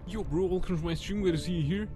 Yo bro, welcome to my stream, good to see you here.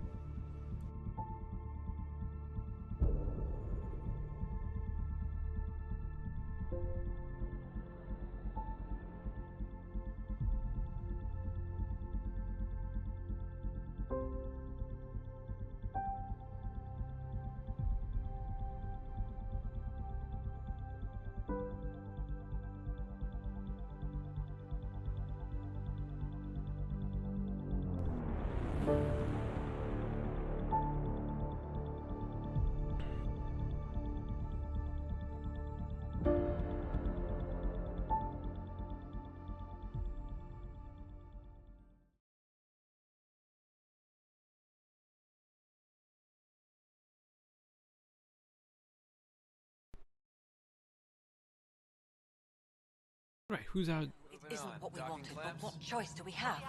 Right, who's out? It isn't what we wanted, but what choice do we have?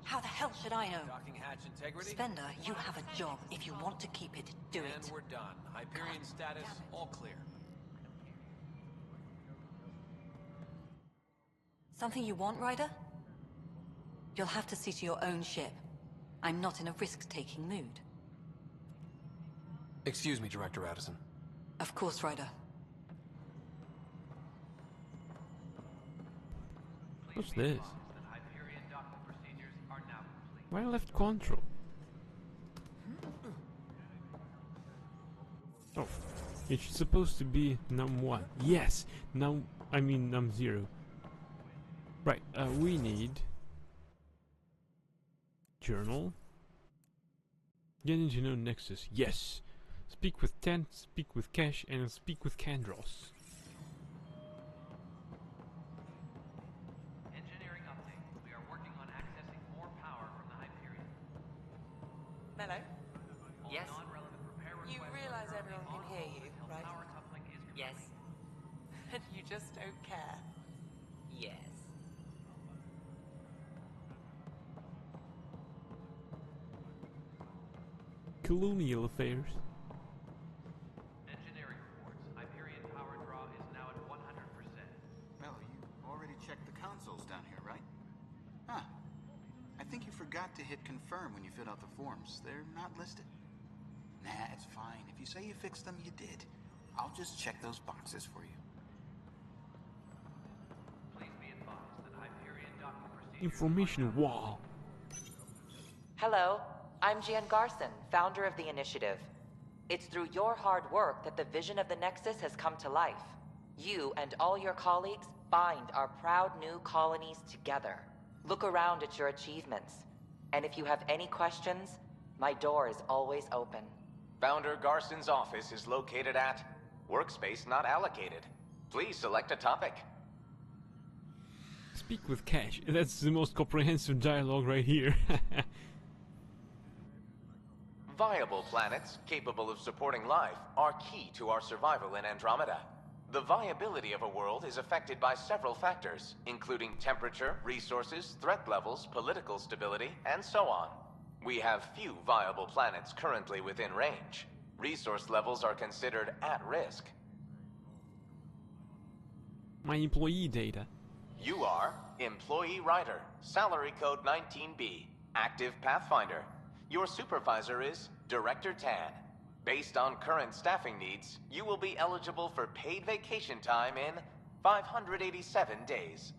How the hell should I know? Docking hatch integrity? Spender, you have a job. If you want to keep it, do it. And we're done. Hyperion status, all clear. Something you want, Ryder? You'll have to see to your own ship. I'm not in a risk-taking mood. Excuse me, Director Addison. Of course, Ryder. What's this? Why I left control? Oh, it's supposed to be num1. Yes, num0. Right, we need journal. Getting to know Nexus. Yes. Speak with Tent, speak with Kesh, and speak with Kandros. Engineering update. We are working on accessing more power from the Hyperion. Mello? All Yes? non-relevant repair You requests realize are everyone currently can hear on hold you, until right? power coupling is complete. Yes. And you just don't care. Yes. Colonial affairs. Engineering reports. Hyperion power draw is now at 100%. Mello, you already checked the consoles down here, right? Huh. I think you forgot to hit confirm when you filled out the forms. They're not listed. Nah, it's fine. If you say you fixed them, you did. I'll just check those boxes for you. Please be advised that Hyperion docking procedures Information wall. Hello, I'm Jan Garson, founder of the initiative. It's through your hard work that the vision of the Nexus has come to life. You and all your colleagues bind our proud new colonies together. Look around at your achievements. And if you have any questions, my door is always open. Founder Garson's office is located at Workspace Not Allocated. Please select a topic. Speak with Cash. That's the most comprehensive dialogue right here. Viable planets capable of supporting life are key to our survival in Andromeda. The viability of a world is affected by several factors, including temperature, resources, threat levels, political stability, and so on. We have few viable planets currently within range. Resource levels are considered at risk. My employee data. You are Employee Writer, Salary Code 19B, Active Pathfinder. Your supervisor is Director Tan. Based on current staffing needs, you will be eligible for paid vacation time in 587 days.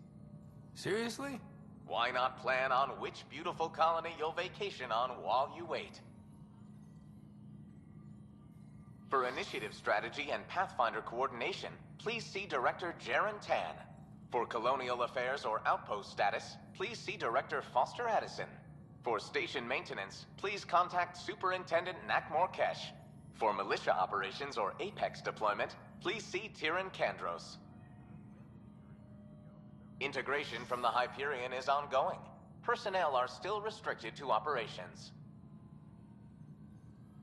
Seriously? Why not plan on which beautiful colony you'll vacation on while you wait? For initiative strategy and Pathfinder coordination, please see Director Jaren Tan. For colonial affairs or outpost status, please see Director Foster Addison. For station maintenance, please contact Superintendent Nakmor Kesh. For militia operations or Apex deployment, please see Tyran Kandros. Integration from the Hyperion is ongoing. Personnel are still restricted to operations.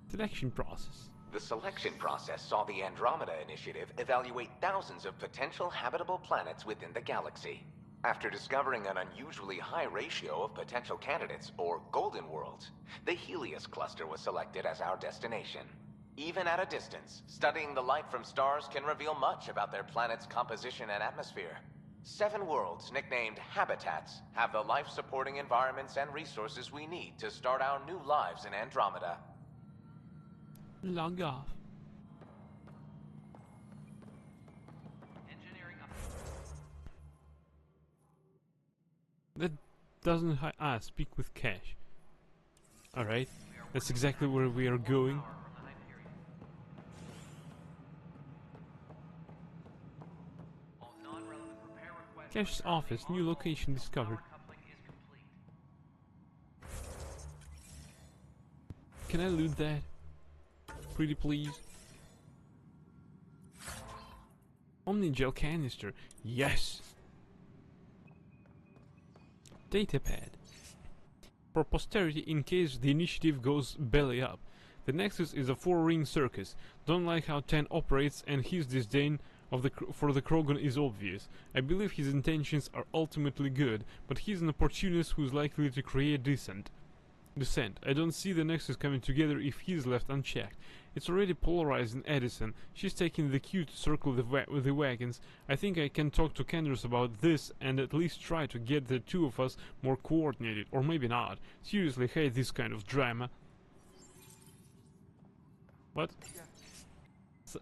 Selection process. The selection process saw the Andromeda Initiative evaluate thousands of potential habitable planets within the galaxy. After discovering an unusually high ratio of potential candidates, or golden worlds, the Helios cluster was selected as our destination. Even at a distance, studying the light from stars can reveal much about their planet's composition and atmosphere. 7 worlds, nicknamed habitats, have the life-supporting environments and resources we need to start our new lives in Andromeda. Log off. Engineering up. That doesn't speak with Cash. Alright, that's exactly where we are going. Power from the Hyperion. All non-relevant repair requests. Cash's office, new location discovered. Power coupling is complete. Can I loot that? Pretty please. Omnigel canister. Yes! Datapad. For posterity, in case the initiative goes belly up. The Nexus is a 4-ring circus. Don't like how Tan operates, and his disdain of for the Krogan is obvious. I believe his intentions are ultimately good, but he's an opportunist who's likely to create dissent. I don't see the Nexus coming together if he's left unchecked. It's already polarized in Edison. She's taking the cue to circle the wagons. I think I can talk to Kandros about this and at least try to get the two of us more coordinated, or maybe not. Seriously, hate this kind of drama. What?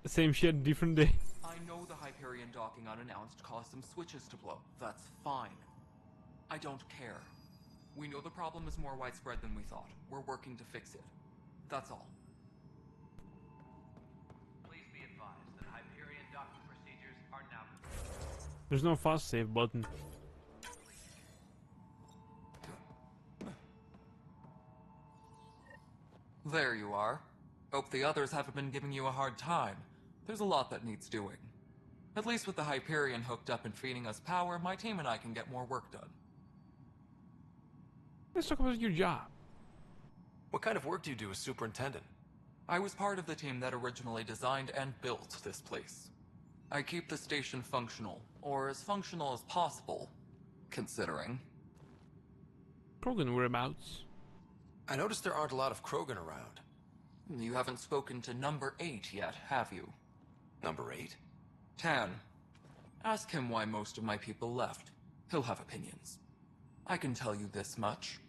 Same shit, different day. I know the Hyperion docking unannounced caused some switches to blow. That's fine. I don't care. We know the problem is more widespread than we thought. We're working to fix it. That's all. Please be advised that Hyperion docking procedures are now complete. There's no fast save button. There you are. Hope the others haven't been giving you a hard time. There's a lot that needs doing. At least with the Hyperion hooked up and feeding us power, my team and I can get more work done. Let's talk about your job. What kind of work do you do as superintendent? I was part of the team that originally designed and built this place. I keep the station functional, or as functional as possible, considering. Krogan whereabouts? I noticed there aren't a lot of Krogan around. You haven't spoken to number 8 yet, have you? Number 8? Tan. Ask him why most of my people left. He'll have opinions. I can tell you this much.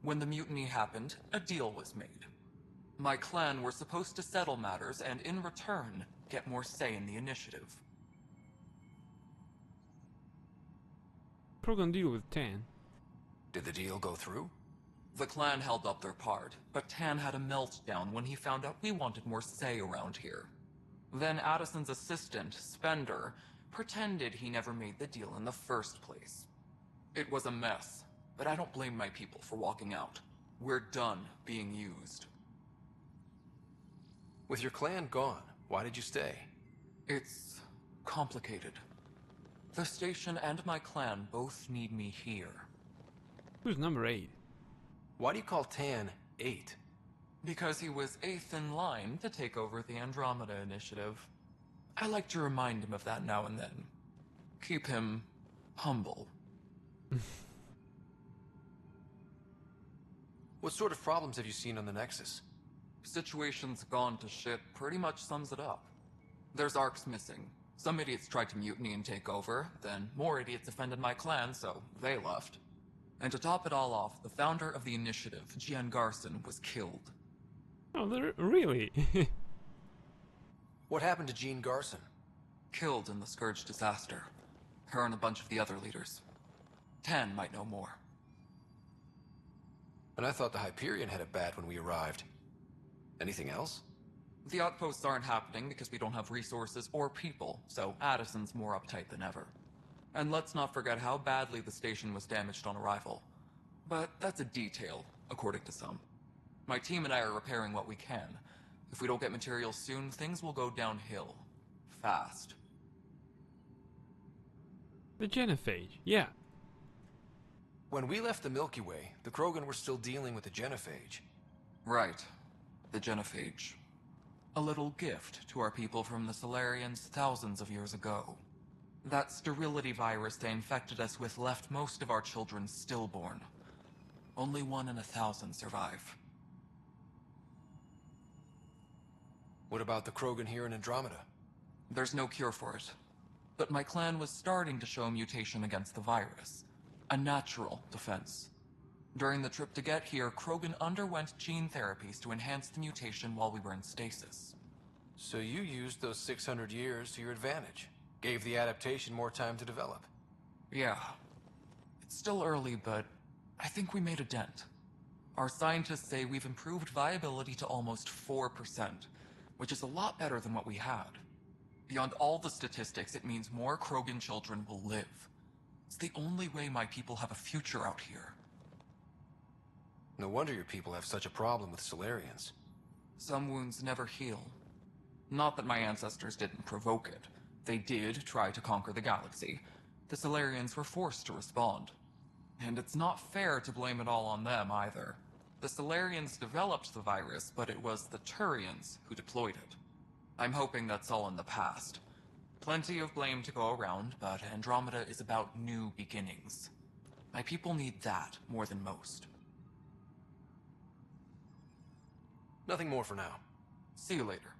When the mutiny happened, a deal was made. My clan were supposed to settle matters and, in return, get more say in the initiative. Krogan deal with Tan. Did the deal go through? The clan held up their part, but Tan had a meltdown when he found out we wanted more say around here. Then Addison's assistant, Spender, pretended he never made the deal in the first place. It was a mess, but I don't blame my people for walking out. We're done being used. With your clan gone, why did you stay? It's complicated. The station and my clan both need me here. Who's number 8? Why do you call Tan 8? Because he was 8th in line to take over the Andromeda Initiative. I like to remind him of that now and then. Keep him humble. What sort of problems have you seen on the Nexus? Situation's gone to shit pretty much sums it up. There's ARCs missing. Some idiots tried to mutiny and take over, then more idiots offended my clan, so they left. And to top it all off, the founder of the initiative, Gian Garson, was killed. Oh, really? What happened to Jean Garson? Killed in the Scourge disaster. Her and a bunch of the other leaders. Tan might know more. And I thought the Hyperion had it bad when we arrived. Anything else? The outposts aren't happening because we don't have resources or people, so Addison's more uptight than ever. And let's not forget how badly the station was damaged on arrival. But that's a detail, according to some. My team and I are repairing what we can. If we don't get materials soon, things will go downhill. Fast. The Genophage, yeah. When we left the Milky Way, the Krogan were still dealing with the Genophage. Right. The Genophage. A little gift to our people from the Solarians thousands of years ago. That sterility virus they infected us with left most of our children stillborn. Only 1 in 1,000 survive. What about the Krogan here in Andromeda? There's no cure for it. But my clan was starting to show mutation against the virus. A natural defense. During the trip to get here, Krogan underwent gene therapies to enhance the mutation while we were in stasis. So you used those 600 years to your advantage. Gave the adaptation more time to develop. Yeah. It's still early, but I think we made a dent. Our scientists say we've improved viability to almost 4%, which is a lot better than what we had. Beyond all the statistics, it means more Krogan children will live. It's the only way my people have a future out here. No wonder your people have such a problem with Solarians. Some wounds never heal. Not that my ancestors didn't provoke it. They did try to conquer the galaxy. The Solarians were forced to respond. And it's not fair to blame it all on them, either. The Solarians developed the virus, but it was the Turians who deployed it. I'm hoping that's all in the past. Plenty of blame to go around, but Andromeda is about new beginnings. My people need that more than most. Nothing more for now. See you later.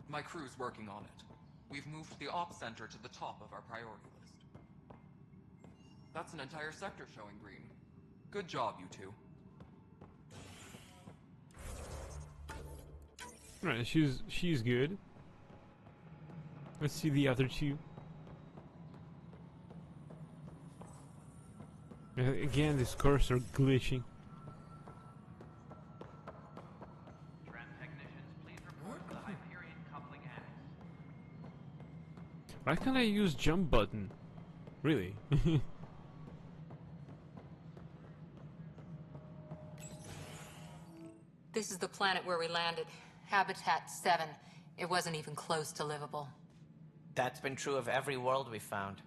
My crew's working on it. We've moved the Ops Center to the top of our priority list. That's an entire sector showing green. Good job, you two. Right, she's good. Let's see the other two. Again, this cursor glitching. Tram technicians, please report to the Hyperion coupling annex. Why can't I use jump button? Really? This is the planet where we landed. Habitat 7. It wasn't even close to livable. That's been true of every world we found.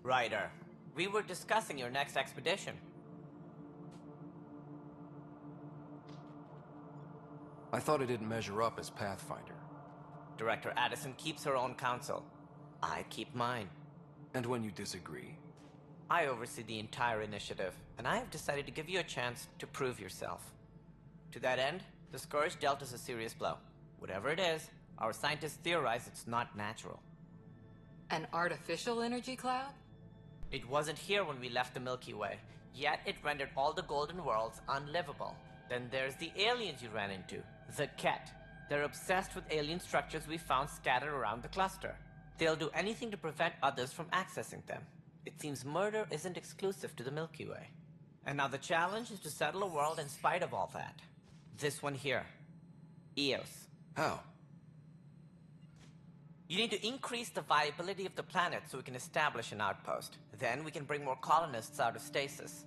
Ryder, we were discussing your next expedition. I thought it didn't measure up as Pathfinder. Director Addison keeps her own counsel. I keep mine. And when you disagree? I oversee the entire initiative, and I have decided to give you a chance to prove yourself. To that end, the Scourge dealt us a serious blow. Whatever it is, our scientists theorize it's not natural. An artificial energy cloud? It wasn't here when we left the Milky Way, yet it rendered all the Golden Worlds unlivable. Then there's the aliens you ran into, the Ket. They're obsessed with alien structures we found scattered around the cluster. They'll do anything to prevent others from accessing them. It seems murder isn't exclusive to the Milky Way. And now the challenge is to settle a world in spite of all that. This one here. Eos. How? You need to increase the viability of the planet so we can establish an outpost. Then we can bring more colonists out of stasis.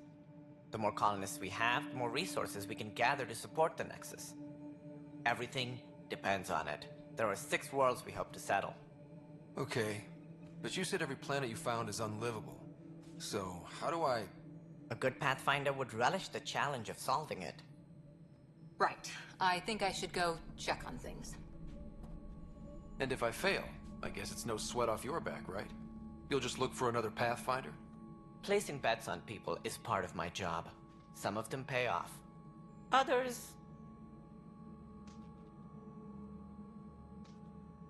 The more colonists we have, the more resources we can gather to support the Nexus. Everything depends on it. There are 6 worlds we hope to settle. Okay, but you said every planet you found is unlivable. So, how do I... A good Pathfinder would relish the challenge of solving it. Right. I think I should go check on things. And if I fail, I guess it's no sweat off your back, right? You'll just look for another Pathfinder? Placing bets on people is part of my job. Some of them pay off. Others...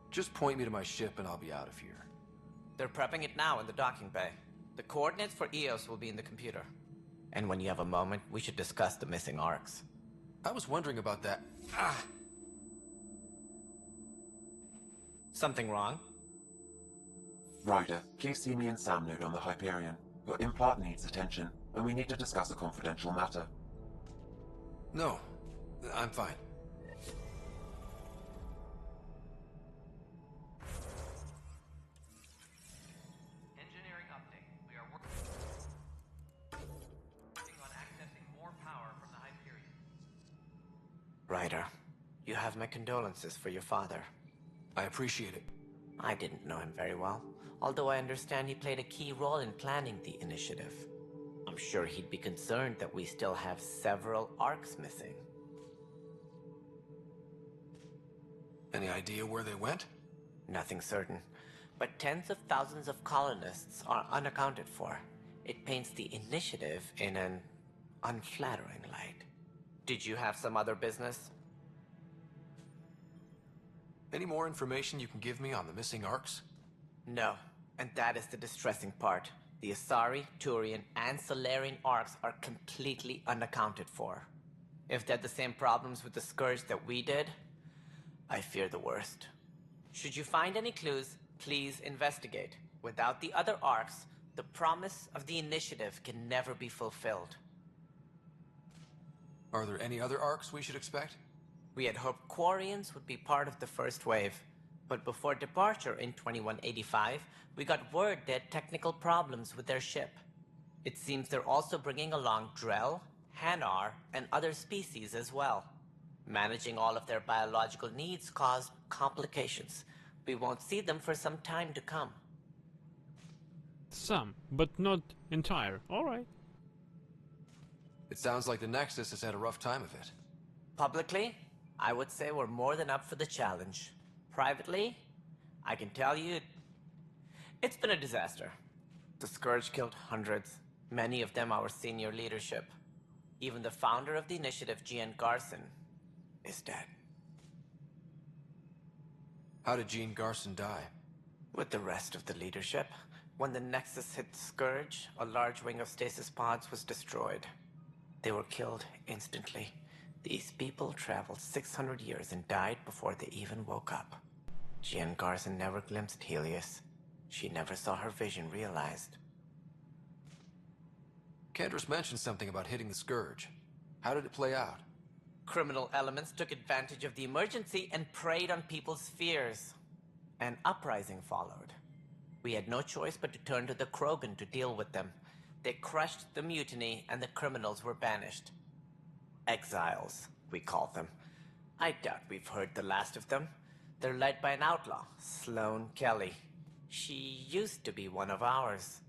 Just point me to my ship and I'll be out of here. They're prepping it now in the docking bay. The coordinates for Eos will be in the computer. And when you have a moment, we should discuss the missing arcs. I was wondering about that. Ah! Something wrong? Ryder, please see me and Sam Node on the Hyperion. Your implant needs attention, and we need to discuss a confidential matter. No, I'm fine. Engineering update. We are working on accessing more power from the Hyperion. Ryder, you have my condolences for your father. I appreciate it. I didn't know him very well, although I understand he played a key role in planning the initiative. I'm sure he'd be concerned that we still have several arcs missing. Any idea where they went? Nothing certain, but tens of thousands of colonists are unaccounted for. It paints the initiative in an unflattering light. Did you have some other business? Any more information you can give me on the missing arcs? No, and that is the distressing part. The Asari, Turian, and Solarian arcs are completely unaccounted for. If they had the same problems with the Scourge that we did, I fear the worst. Should you find any clues, please investigate. Without the other arcs, the promise of the initiative can never be fulfilled. Are there any other arcs we should expect? We had hoped Quarians would be part of the first wave, but before departure in 2185, we got word they had technical problems with their ship. It seems they're also bringing along Drell, Hanar, and other species as well. Managing all of their biological needs caused complications. We won't see them for some time to come. Some, but not entire. Alright. It sounds like the Nexus has had a rough time of it. Publicly, I would say we're more than up for the challenge. Privately, I can tell you, it's been a disaster. The Scourge killed hundreds, many of them our senior leadership. Even the founder of the initiative, Jean Garson, is dead. How did Jean Garson die? With the rest of the leadership, when the Nexus hit Scourge, a large wing of stasis pods was destroyed. They were killed instantly. These people traveled 600 years and died before they even woke up. Jean Garson never glimpsed Helios. She never saw her vision realized. Candra's mentioned something about hitting the Scourge. How did it play out? Criminal elements took advantage of the emergency and preyed on people's fears. An uprising followed. We had no choice but to turn to the Krogan to deal with them. They crushed the mutiny and the criminals were banished. Exiles, we call them. I doubt we've heard the last of them. They're led by an outlaw, Sloane Kelly. She used to be one of ours.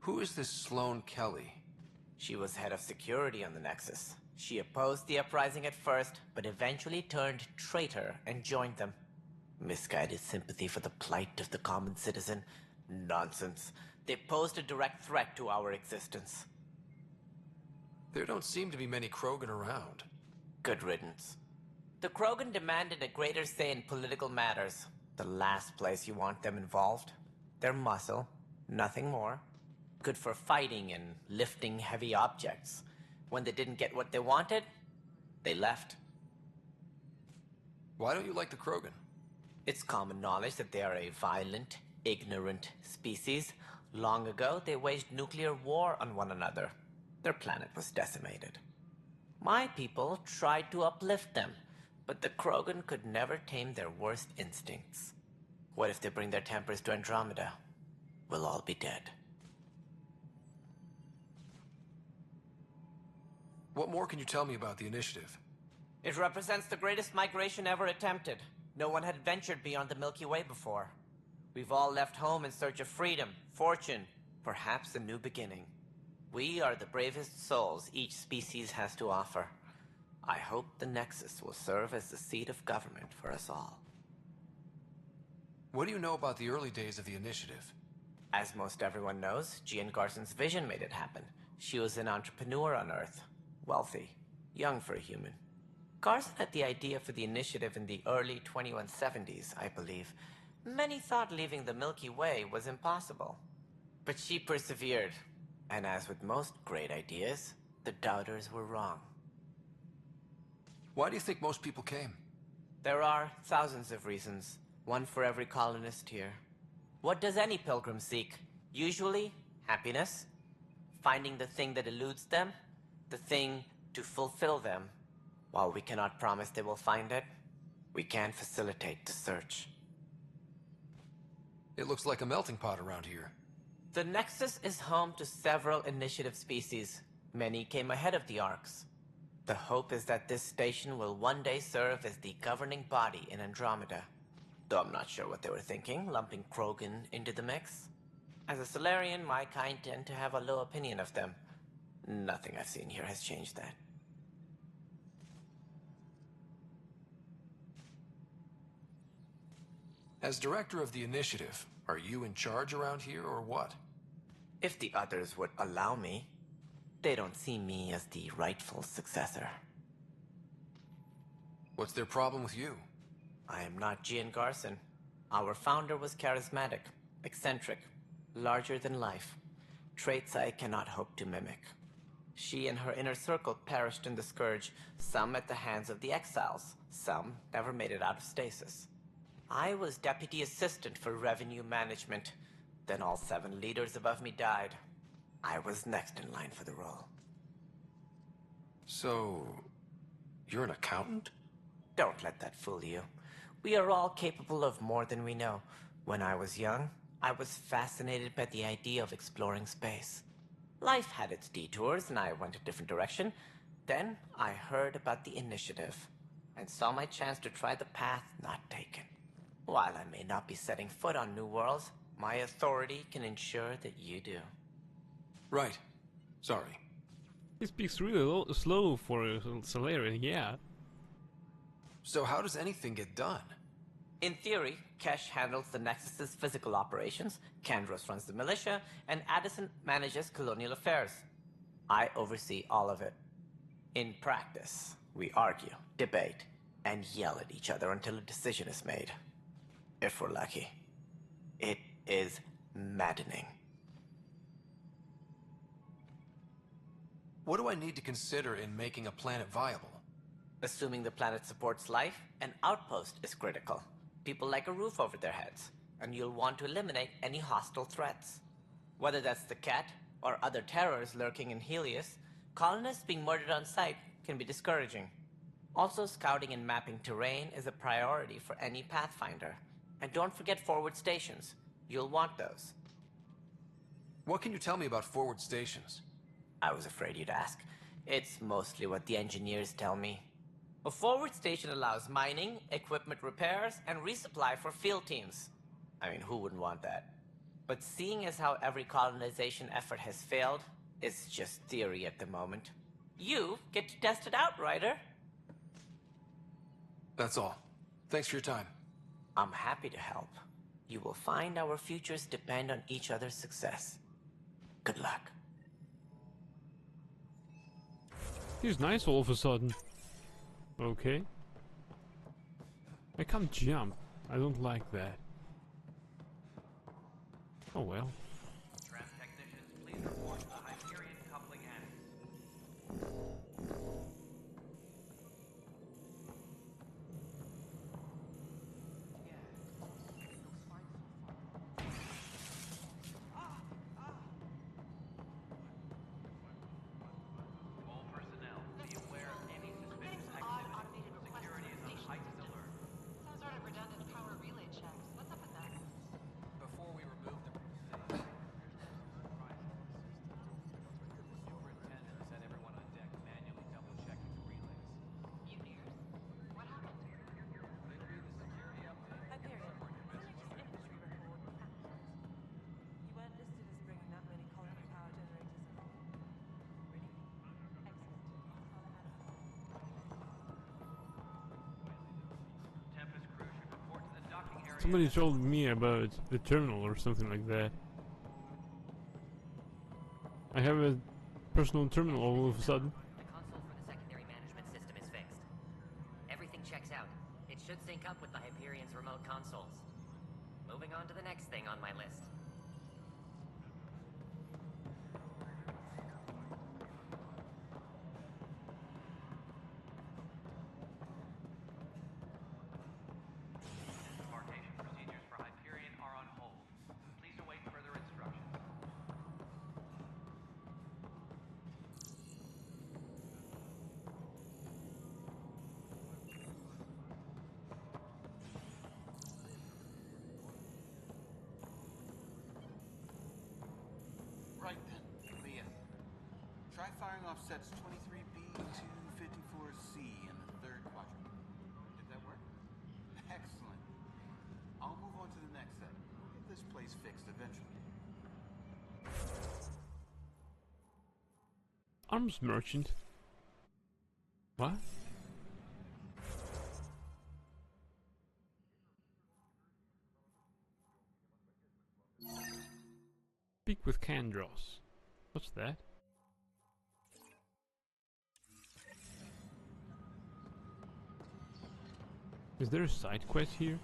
Who is this Sloane Kelly? She was head of security on the Nexus. She opposed the uprising at first, but eventually turned traitor and joined them. Misguided sympathy for the plight of the common citizen? Nonsense. They posed a direct threat to our existence. There don't seem to be many Krogan around. Good riddance. The Krogan demanded a greater say in political matters. The last place you want them involved. Their muscle, nothing more. Good for fighting and lifting heavy objects. When they didn't get what they wanted, they left. Why don't you like the Krogan? It's common knowledge that they are a violent, ignorant species, Long ago, they waged nuclear war on one another. Their planet was decimated. My people tried to uplift them, but the Krogan could never tame their worst instincts. What if they bring their tempers to Andromeda? We'll all be dead. What more can you tell me about the Initiative? It represents the greatest migration ever attempted. No one had ventured beyond the Milky Way before. We've all left home in search of freedom, fortune, perhaps a new beginning. We are the bravest souls each species has to offer. I hope the Nexus will serve as the seat of government for us all. What do you know about the early days of the Initiative? As most everyone knows, Jean Garson's vision made it happen. She was an entrepreneur on Earth. Wealthy. Young for a human. Garson had the idea for the Initiative in the early 2170s, I believe. Many thought leaving the Milky Way was impossible. But she persevered. And as with most great ideas, the doubters were wrong. Why do you think most people came? There are thousands of reasons. One for every colonist here. What does any pilgrim seek? Usually, happiness. Finding the thing that eludes them. The thing to fulfill them. While we cannot promise they will find it, we can facilitate the search. It looks like a melting pot around here. The Nexus is home to several Initiative species. Many came ahead of the Arks. The hope is that this station will one day serve as the governing body in Andromeda. Though I'm not sure what they were thinking, lumping Krogan into the mix. As a Solarian, my kind tend to have a low opinion of them. Nothing I've seen here has changed that. As director of the Initiative, are you in charge around here or what? If the others would allow me, they don't see me as the rightful successor. What's their problem with you? I am not Jean Garson. Our founder was charismatic, eccentric, larger than life. Traits I cannot hope to mimic. She and her inner circle perished in the Scourge, some at the hands of the Exiles, some never made it out of stasis. I was deputy assistant for revenue management. Then all 7 leaders above me died. I was next in line for the role. So, you're an accountant? Don't let that fool you. We are all capable of more than we know. When I was young, I was fascinated by the idea of exploring space. Life had its detours and I went a different direction. Then I heard about the Initiative and saw my chance to try the path not taken. While I may not be setting foot on new worlds, my authority can ensure that you do. Right. Sorry. He speaks really slow for a Solarian, yeah. So how does anything get done? In theory, Kesh handles the Nexus's physical operations, Kandros runs the militia, and Addison manages colonial affairs. I oversee all of it. In practice, we argue, debate, and yell at each other until a decision is made. If we're lucky. It is maddening. What do I need to consider in making a planet viable? Assuming the planet supports life, an outpost is critical. People like a roof over their heads, and you'll want to eliminate any hostile threats. Whether that's the Cat or other terrors lurking in Helios, colonists being murdered on sight can be discouraging. Also, scouting and mapping terrain is a priority for any Pathfinder. And don't forget forward stations. You'll want those. What can you tell me about forward stations? I was afraid you'd ask. It's mostly what the engineers tell me. A forward station allows mining, equipment repairs, and resupply for field teams. I mean, who wouldn't want that? But seeing as how every colonization effort has failed, it's just theory at the moment. You get to test it out, Ryder. That's all. Thanks for your time. I'm happy to help. You will find our futures depend on each other's success. Good luck. He's nice all of a sudden. Okay. I can't jump. I don't like that. Oh well. Tram technicians, please report to the Hyperion coupling annex. Somebody told me about the terminal or something like that. I have a personal terminal all of a sudden. The console for the secondary management system is fixed. Everything checks out. It should sync up with the Hyperion's remote consoles. Moving on to the next thing on my list. Debarkation procedures for Hyperion are on hold. Please await further instructions. Right then, Leah. Try firing off sets 23B to 54C in the third quadrant. Did that work? Excellent. I'll move on to the next set. Get this place fixed eventually. Arms merchant. What? Speak with Kandros. What's that? Is there a side quest here?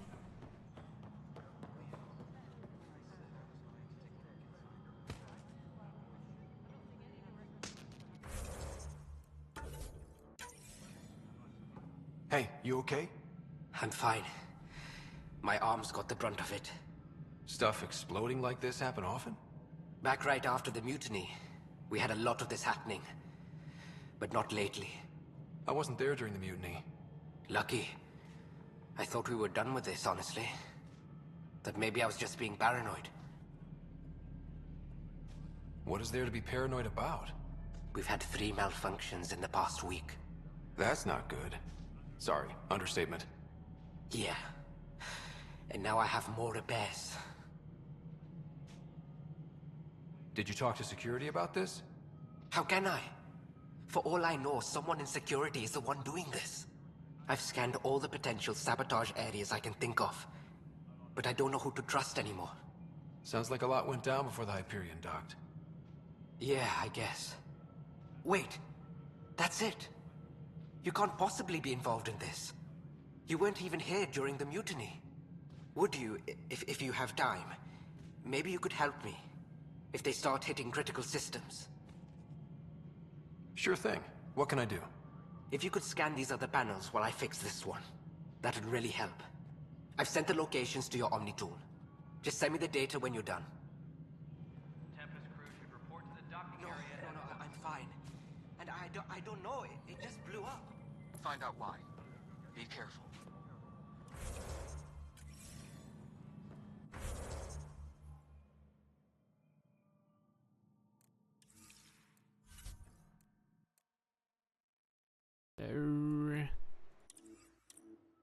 Hey, you okay? I'm fine. My arms got the brunt of it. Stuff exploding like this happen often? Back right after the mutiny, we had a lot of this happening. But not lately. I wasn't there during the mutiny. Lucky. I thought we were done with this, honestly. That maybe I was just being paranoid. What is there to be paranoid about? We've had 3 malfunctions in the past week. That's not good. Sorry, understatement. Yeah. And now I have more to bears. Did you talk to security about this? How can I? For all I know, someone in security is the one doing this. I've scanned all the potential sabotage areas I can think of. But I don't know who to trust anymore. Sounds like a lot went down before the Hyperion docked. Yeah, I guess. Wait. That's it. You can't possibly be involved in this. You weren't even here during the mutiny. Would you, if you have time? Maybe you could help me. If they start hitting critical systems. Sure thing. What can I do? If you could scan these other panels while I fix this one, that'd really help. I've sent the locations to your Omni tool. Just send me the data when you're done. Tempest crew should report to the docking area. No, I'm fine. And I don't know, it just blew up. Find out why. Be careful.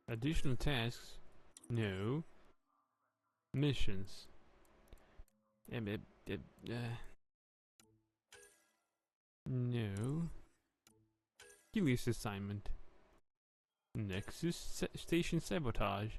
Additional tasks? No. Missions. No. Helios assignment. Nexus station sabotage.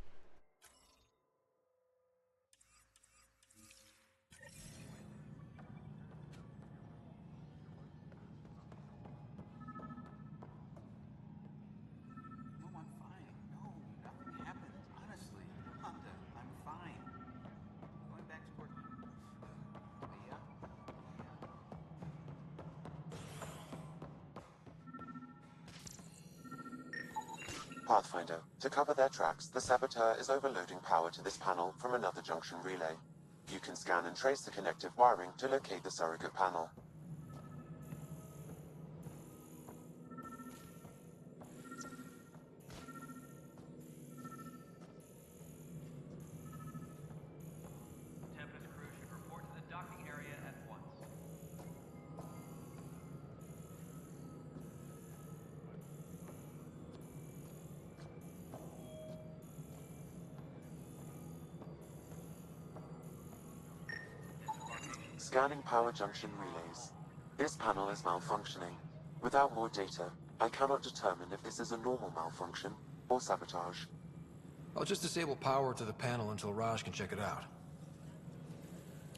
Pathfinder, to cover their tracks, the Saboteur is overloading power to this panel from another junction relay. You can scan and trace the connective wiring to locate the surrogate panel. Tempest crew should report to the docking area at once. Scanning power junction relays. This panel is malfunctioning. Without more data, I cannot determine if this is a normal malfunction or sabotage. I'll just disable power to the panel until Raj can check it out.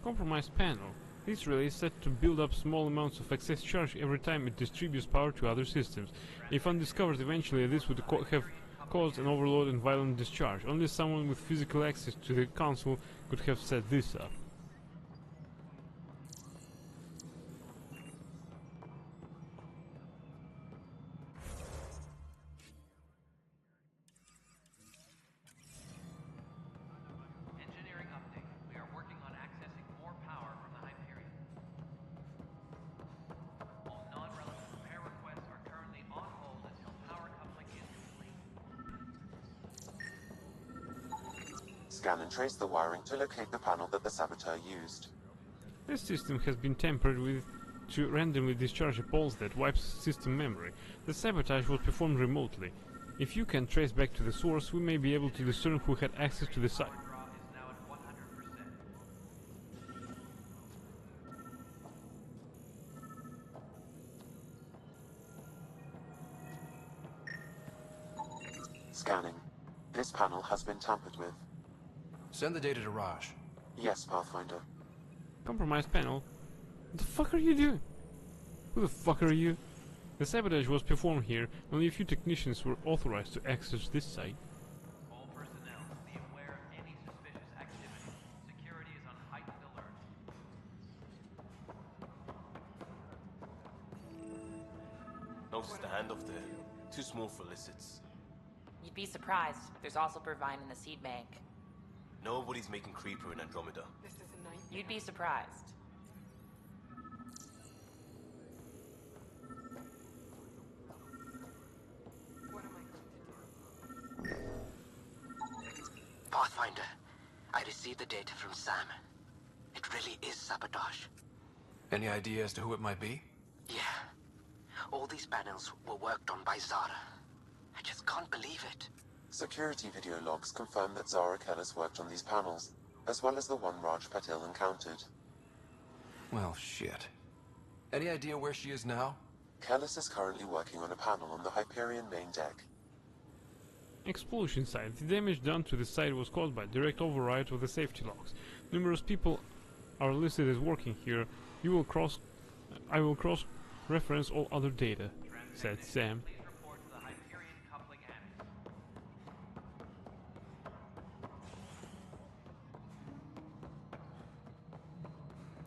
Compromised panel. This relay is set to build up small amounts of excess charge every time it distributes power to other systems. If undiscovered eventually, this would have caused an overload and violent discharge. Only someone with physical access to the console could have set this up. Engineering update. We are working on accessing more power from the Hyperion. All non-relevant repair requests are currently on hold until power coupling is complete. Scan and trace the wiring to locate the panel that the saboteur used. This system has been tampered with to randomly discharge a pulse that wipes system memory. The sabotage was performed remotely. If you can trace back to the source, we may be able to discern who had access to the site. Scanning. This panel has been tampered with. Send the data to Raj. Yes, Pathfinder. Compromised panel? What the fuck are you doing? Who the fuck are you? The sabotage was performed here. Only a few technicians were authorized to access this site. All personnel, be aware of any suspicious activity. Security is on heightened alert. Notice the handoff there. Too small for lizards. You'd be surprised. There's also Purvine in the seed bank. Nobody's making Creeper in Andromeda. You'd be surprised. Pathfinder, I received the data from Sam. It really is sabotage. Any idea as to who it might be? Yeah. All these panels were worked on by Zara. I just can't believe it. Security video logs confirm that Zara Kellis worked on these panels, as well as the one Raj Patil encountered. Well, shit. Any idea where she is now? Kellis is currently working on a panel on the Hyperion main deck. Explosion site. The damage done to the site was caused by direct override of the safety logs. Numerous people are listed as working here. I will cross-reference all other data, said Sam.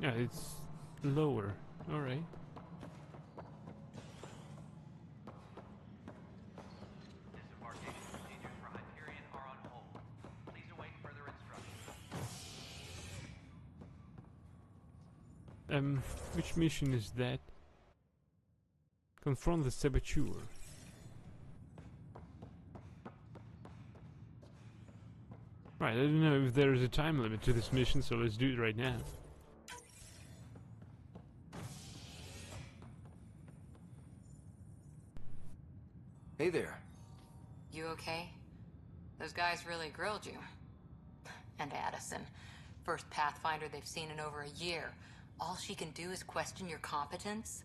Yeah, it's lower. Alright. Disembarkation procedures for Hyperion are on hold. Please await further instructions. Which mission is that? Confront the saboteur. Right, I don't know if there is a time limit to this mission, so let's do it right now. Hey there. You okay? Those guys really grilled you. And Addison. First Pathfinder they've seen in over a year. All she can do is question your competence?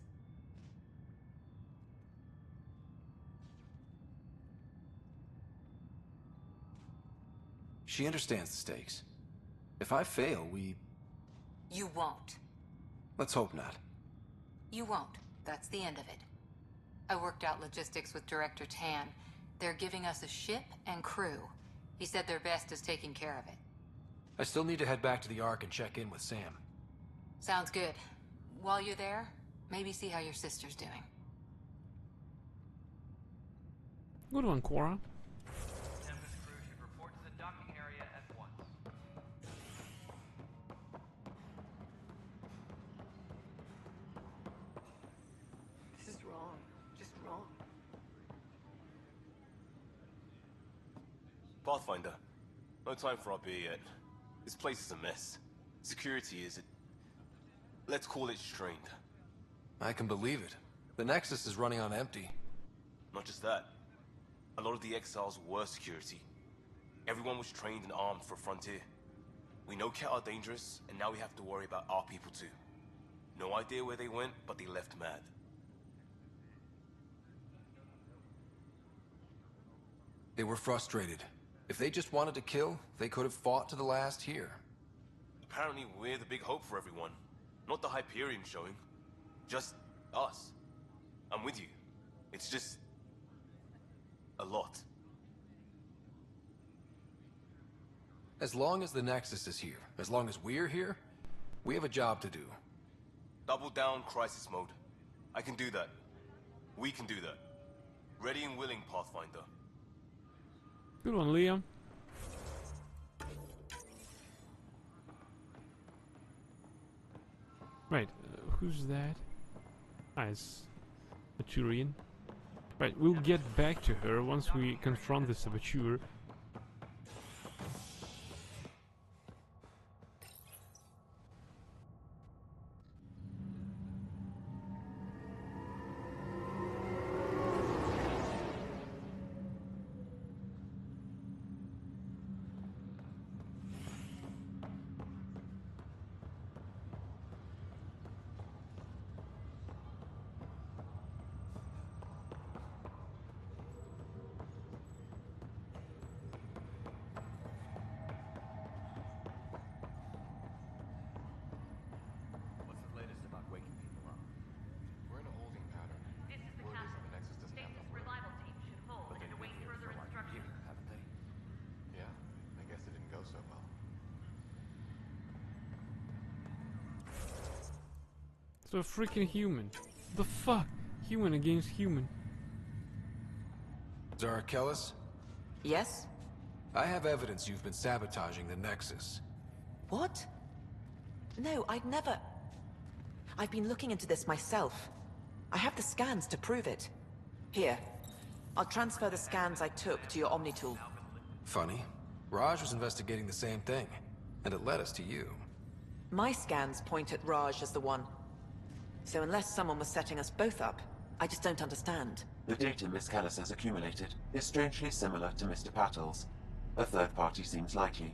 She understands the stakes. If I fail, we... You won't. Let's hope not. You won't. That's the end of it. I worked out logistics with Director Tan. They're giving us a ship and crew. He said their best is taking care of it. I still need to head back to the Ark and check in with Sam. Sounds good. While you're there, maybe see how your sister's doing. Good one, Cora. Tempest crew should report to the docking area at once. This is wrong. Just wrong. Pathfinder, no time for our beer yet. This place is a mess. Security is... let's call it strained. I can believe it. The Nexus is running on empty. Not just that. A lot of the exiles were security. Everyone was trained and armed for Frontier. We know Ket are dangerous, and now we have to worry about our people too. No idea where they went, but they left mad. They were frustrated. If they just wanted to kill, they could have fought to the last here. Apparently we're the big hope for everyone. Not the Hyperion showing. Just us. I'm with you. It's just... a lot. As long as the Nexus is here, as long as we're here, we have a job to do. Double down crisis mode. I can do that. We can do that. Ready and willing, Pathfinder. Good one, Liam. Right, who's that? Ah, it's a Turian. Right, we'll get back to her once we confront the saboteur. What's the latest about waking people up? We're in a holding pattern. This is the Word is captain. the Nexus doesn't have Nexus the word. revival team should hold But and they've await been here further for like a instructions. year, haven't they? Yeah, I guess it didn't go so well. So freaking human. The fuck? Human against human. Zara Kellis, Yes? I have evidence you've been sabotaging the Nexus. What? No, I'd never... I've been looking into this myself. I have the scans to prove it. Here. I'll transfer the scans I took to your Omnitool. Funny. Raj was investigating the same thing, and it led us to you. My scans point at Raj as the one. So unless someone was setting us both up, I just don't understand. The data Miss Kellis has accumulated is strangely similar to Mr. Patel's. A third party seems likely.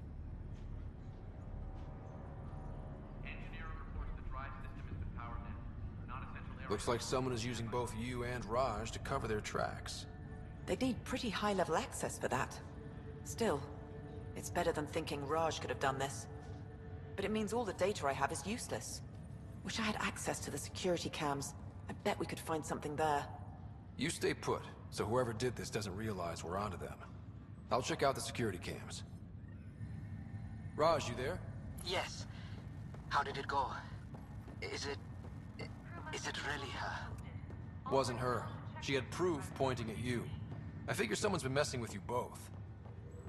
Engineer reports the drive system has been powered down. Non-essential areas. Looks like someone is using both you and Raj to cover their tracks. They'd need pretty high-level access for that. Still, it's better than thinking Raj could have done this. But it means all the data I have is useless. Wish I had access to the security cams. I bet we could find something there. You stay put, so whoever did this doesn't realize we're onto them. I'll check out the security cams. Raj, you there? Yes. How did it go? Is it really her? Wasn't her. She had proof pointing at you. I figure someone's been messing with you both.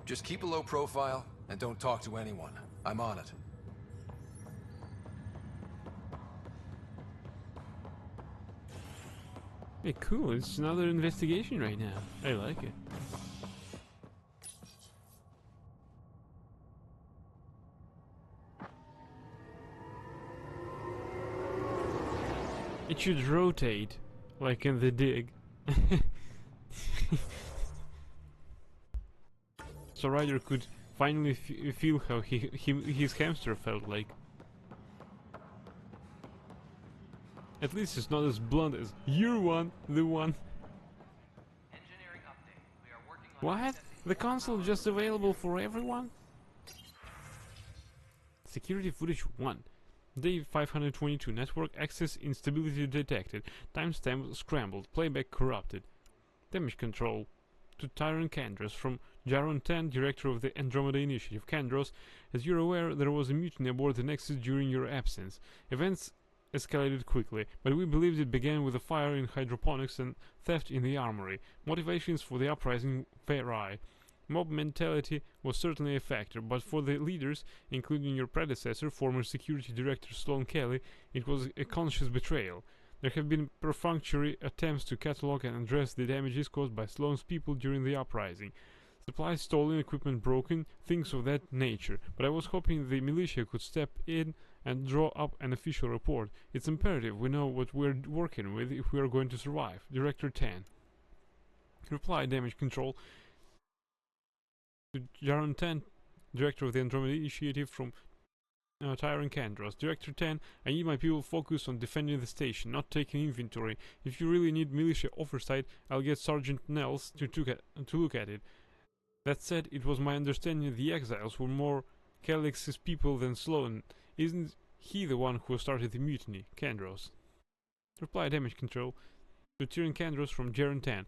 Just keep a low profile, and don't talk to anyone. I'm on it. Hey, cool, it's another investigation right now. I like it. It should rotate, like in the dig. So Ryder could finally feel how his hamster felt like. At least it's not as blunt as "you're one, the one." Engineering update. We are working on What? The console just available for everyone? Security footage 1. Day 522. Network access instability detected. Timestamp scrambled. Playback corrupted. Damage control to Tyron Kandros from Jaron 10, director of the Andromeda Initiative. Kandros, as you're aware, there was a mutiny aboard the Nexus during your absence. Events escalated quickly, but we believed it began with a fire in hydroponics and theft in the armory. Motivations for the uprising vary. Mob mentality was certainly a factor, but for the leaders, including your predecessor, former security director Sloan Kelly, it was a conscious betrayal. There have been perfunctory attempts to catalog and address the damages caused by Sloan's people during the uprising. Supplies stolen, equipment broken, things of that nature, but I was hoping the militia could step in and draw up an official report. It's imperative we know what we're working with if we are going to survive. Director 10. Reply, damage control. To Jaron 10, director of the Andromeda Initiative from Tyron Kandros. Director 10, I need my people focused on defending the station, not taking inventory. If you really need militia oversight, I'll get Sergeant Nels to look at it. That said, it was my understanding the Exiles were more Calix's people than Sloan. Isn't he the one who started the mutiny, Kandros? Reply damage control. Lieutenant Kandros from Jaren 10.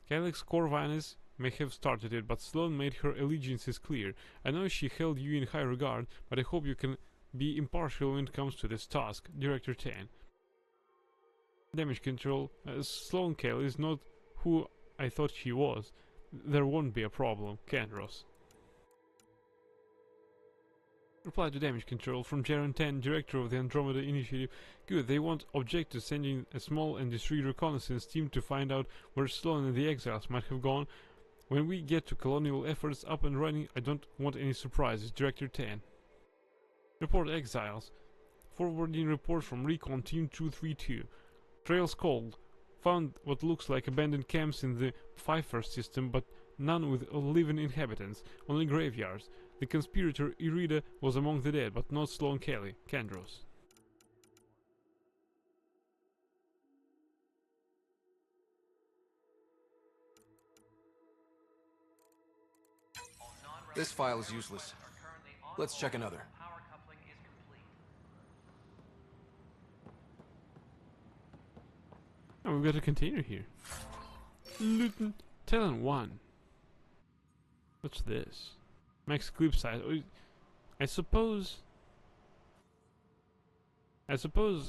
Calix Corvinus may have started it, but Sloan made her allegiances clear. I know she held you in high regard, but I hope you can be impartial when it comes to this task. Director 10. Damage control. Sloan Kell is not who I thought she was. There won't be a problem. Kandros. Reply to damage control from Jaren 10, Director of the Andromeda Initiative. Good, they won't object to sending a small and discreet reconnaissance team to find out where Sloan and the Exiles might have gone. When we get to colonial efforts up and running, I don't want any surprises. Director 10. Report Exiles. Forwarding report from Recon Team 232. Trails called. Found what looks like abandoned camps in the Pfeiffer system, but none with living inhabitants, only graveyards. The conspirator Irida was among the dead, but not Sloan Kelly. Kandros. This file is useless. Let's check another. Oh, we've got a container here. Luton Talon 1. What's this? Max clip size. Oh, I suppose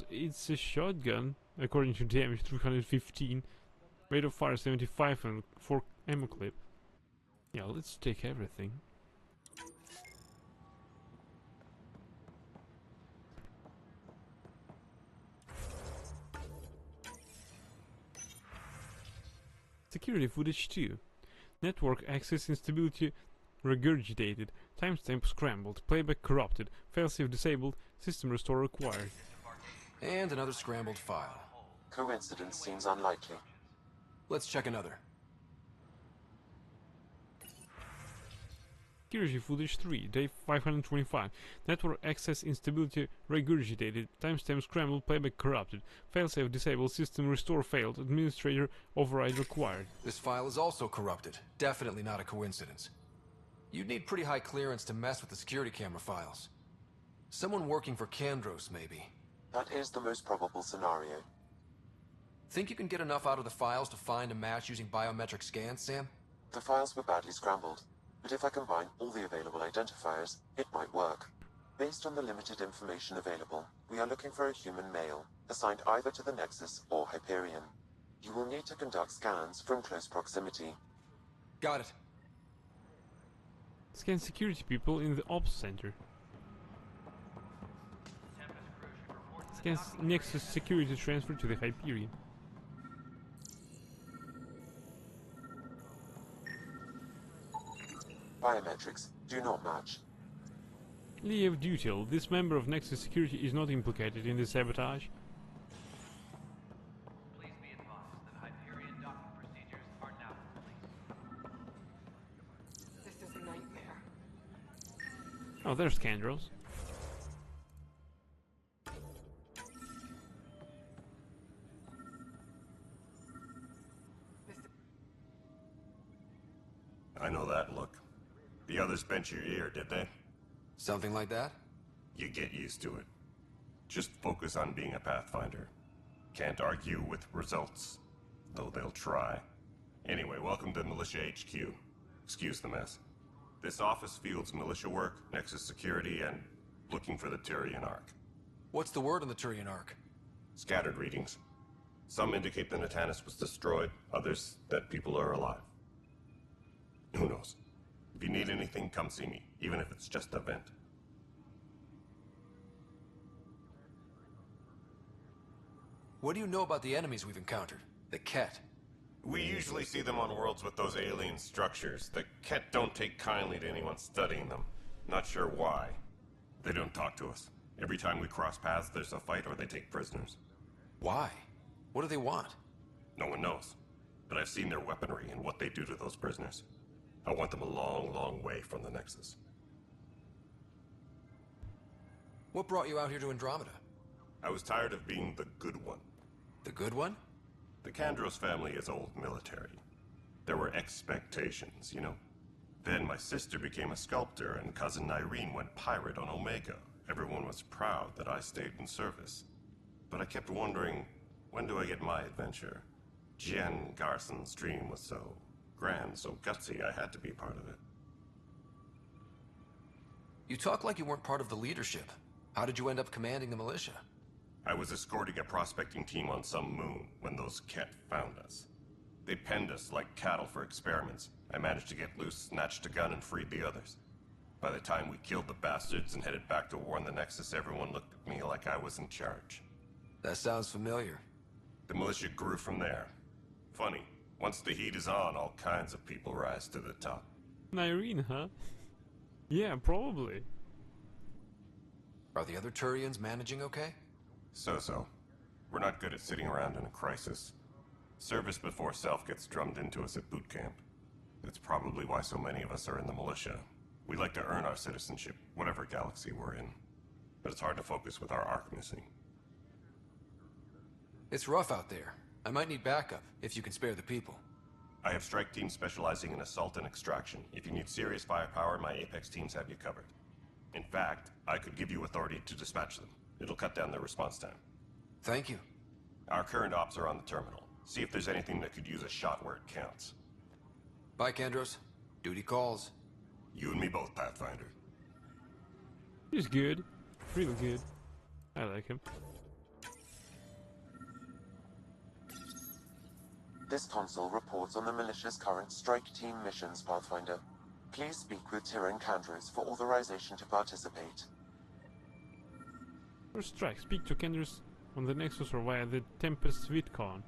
it's a shotgun, according to damage 315, rate of fire 75 and 4 ammo clip. Yeah, let's take everything. Security footage 2. Network access instability regurgitated. Timestamp scrambled. Playback corrupted. Failsafe disabled. System restore required. And another scrambled file. Coincidence seems unlikely. Let's check another. Security footage 3, day 525. Network access instability regurgitated. Timestamp scrambled. Playback corrupted. Failsafe disabled. System restore failed. Administrator override required. This file is also corrupted. Definitely not a coincidence. You'd need pretty high clearance to mess with the security camera files. Someone working for Kandros, maybe. That is the most probable scenario. Think you can get enough out of the files to find a match using biometric scans, Sam? The files were badly scrambled, but if I combine all the available identifiers, it might work. Based on the limited information available, we are looking for a human male, assigned either to the Nexus or Hyperion. You will need to conduct scans from close proximity. Got it. Scan security people in the ops center. Scans Nexus security transfer to the Hyperion. Biometrics do not match. Liev Dutil, this member of Nexus security is not implicated in the sabotage. Please be advised that Hyperion docking procedures are now complete. This is a nightmare. Oh, there's Kandros. I know that look. The others bent your ear, did they? Something like that? You get used to it. Just focus on being a Pathfinder. Can't argue with results, though they'll try. Anyway, welcome to Militia HQ. Excuse the mess. This office fields militia work, Nexus security, and looking for the Turian Ark. What's the word on the Turian Ark? Scattered readings. Some indicate the Natanus was destroyed, others that people are alive. Who knows? If you need anything, come see me, even if it's just a vent. What do you know about the enemies we've encountered? The Ket? We usually see them on worlds with those alien structures. The Ket don't take kindly to anyone studying them. Not sure why. They don't talk to us. Every time we cross paths, there's a fight or they take prisoners. Why? What do they want? No one knows. But I've seen their weaponry and what they do to those prisoners. I want them a long, long way from the Nexus. What brought you out here to Andromeda? I was tired of being the good one. The good one? The Kandros family is old military. There were expectations, you know? Then my sister became a sculptor and cousin Irene went pirate on Omega. Everyone was proud that I stayed in service. But I kept wondering, when do I get my adventure? Jen Garson's dream was so grand, so gutsy, I had to be part of it. You talk like you weren't part of the leadership. How did you end up commanding the militia? I was escorting a prospecting team on some moon when those Ket found us. They penned us like cattle for experiments. I managed to get loose, snatched a gun, and freed the others. By the time we killed the bastards and headed back to war in the Nexus, everyone looked at me like I was in charge. That sounds familiar. The militia grew from there. Funny, once the heat is on, all kinds of people rise to the top. Irene, huh? Yeah, probably. Are the other Turians managing okay? So-so. We're not good at sitting around in a crisis. Service before self gets drummed into us at boot camp. That's probably why so many of us are in the militia. We like to earn our citizenship, whatever galaxy we're in. But it's hard to focus with our arc missing. It's rough out there. I might need backup, if you can spare the people. I have strike teams specializing in assault and extraction. If you need serious firepower, my Apex teams have you covered. In fact, I could give you authority to dispatch them. It'll cut down their response time. Thank you. Our current ops are on the terminal. See if there's anything that could use a shot where it counts. Bye, Kendros. Duty calls. You and me both, Pathfinder. He's good. Really good. I like him. This console reports on the militia's current strike team missions, Pathfinder. Please speak with Tyrion Kandros for authorization to participate. First strike. Speak to Kendris on the Nexus or via the Tempest VidCon.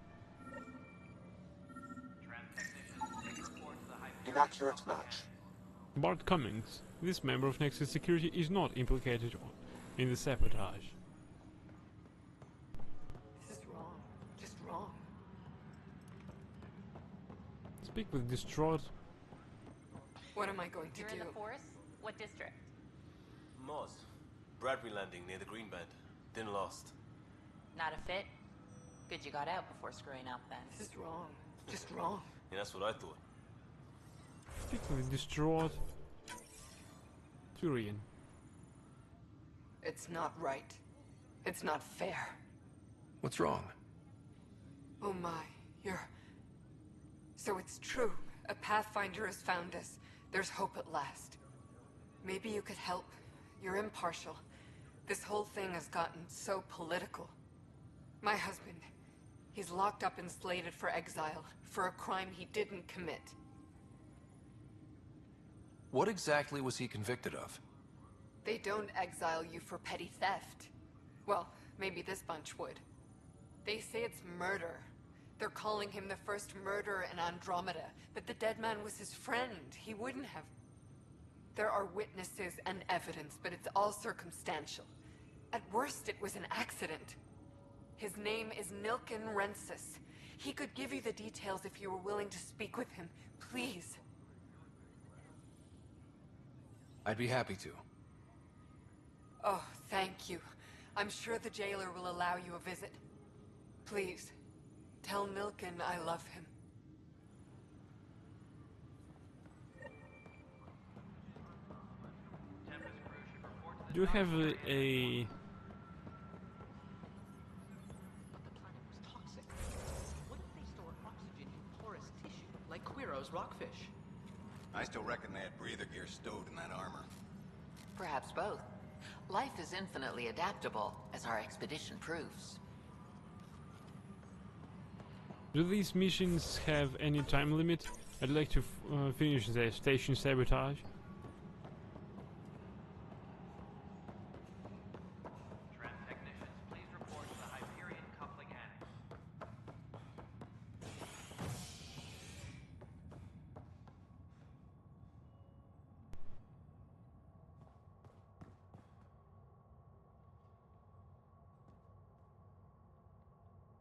Inaccurate match. Bart Cummings. This member of Nexus Security is not implicated in the sabotage. This is wrong. Just wrong. Speak with distraught. What am I going to You're do? in the force? What district? Moz. Bradbury Landing near the Green Band. Then lost. Not a fit? Good you got out before screwing up then. This is wrong. Just wrong. Yeah, that's what I thought. Speak with distraught Turian. It's not right. It's not fair. What's wrong? Oh my, you're... So it's true. A Pathfinder has found us. There's hope at last. Maybe you could help. You're impartial. This whole thing has gotten so political. My husband, he's locked up and slated for exile for a crime he didn't commit. What exactly was he convicted of? They don't exile you for petty theft. Well, maybe this bunch would. They say it's murder. They're calling him the first murderer in Andromeda, but the dead man was his friend. He wouldn't have... There are witnesses and evidence, but it's all circumstantial. At worst, it was an accident. His name is Nilken Rensis. He could give you the details if you were willing to speak with him. Please. I'd be happy to. Oh, thank you. I'm sure the jailer will allow you a visit. Please, tell Nilken I love him. Do you have a Toxic. What if they store oxygen in porous tissue, like Quiro's rockfish? I still reckon they had breather gear stowed in that armor. Perhaps both. Life is infinitely adaptable, as our expedition proves. Do these missions have any time limit? I'd like to finish the station sabotage. Technicians, please report to the Hyperion coupling annex.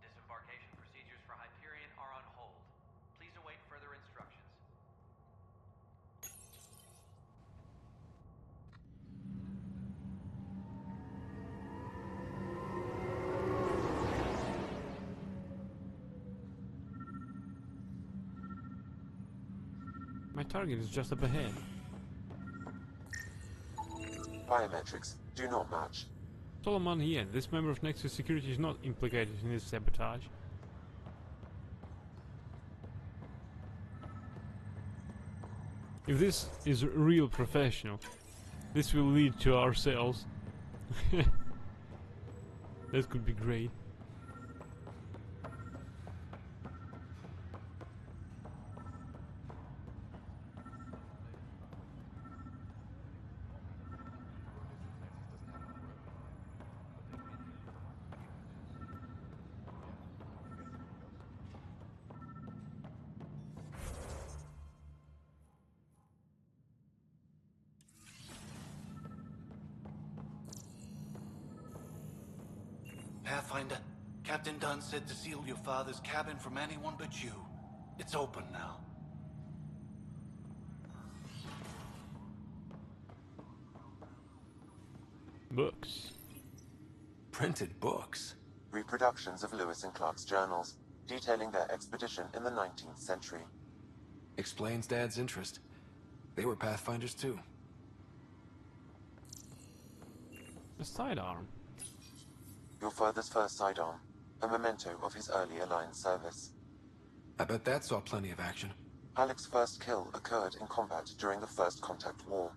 Disembarkation procedures for Hyperion are on hold. Please await further instructions. My target is just up ahead. Biometrics do not match. Solomon Yen, this member of Nexus Security is not implicated in this sabotage. If this is real professional, this will lead to ourselves. That could be great. Pathfinder, Captain Dunn said to seal your father's cabin from anyone but you. It's open now. Books. Printed books? Reproductions of Lewis and Clark's journals, detailing their expedition in the 19th century. Explains Dad's interest. They were Pathfinders too. A sidearm. Your father's first sidearm, a memento of his early Alliance service. I bet that saw plenty of action. Alec's first kill occurred in combat during the First Contact War.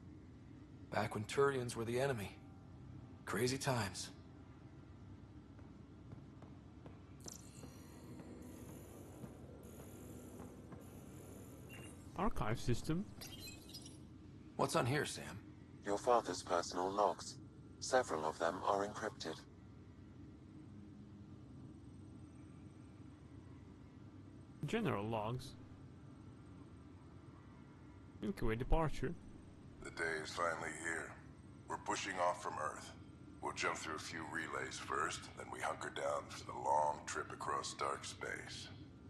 Back when Turians were the enemy. Crazy times. Archive system. What's on here, Sam? Your father's personal logs. Several of them are encrypted. General logs. Milky Way departure. The day is finally here. We're pushing off from Earth. We'll jump through a few relays first, then we hunker down for the long trip across dark space.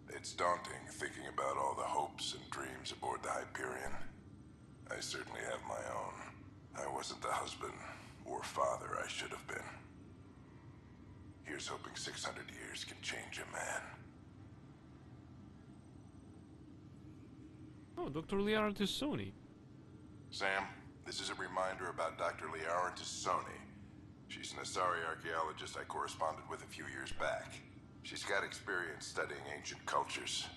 It's daunting thinking about all the hopes and dreams aboard the Hyperion. I certainly have my own. I wasn't the husband or father I should have been. Here's hoping 600 years can change a man. Oh, Dr. Liara Tassoni. Sam, this is a reminder about Dr. Liara Tassoni. She's an Asari archaeologist I corresponded with a few years back. She's got experience studying ancient cultures.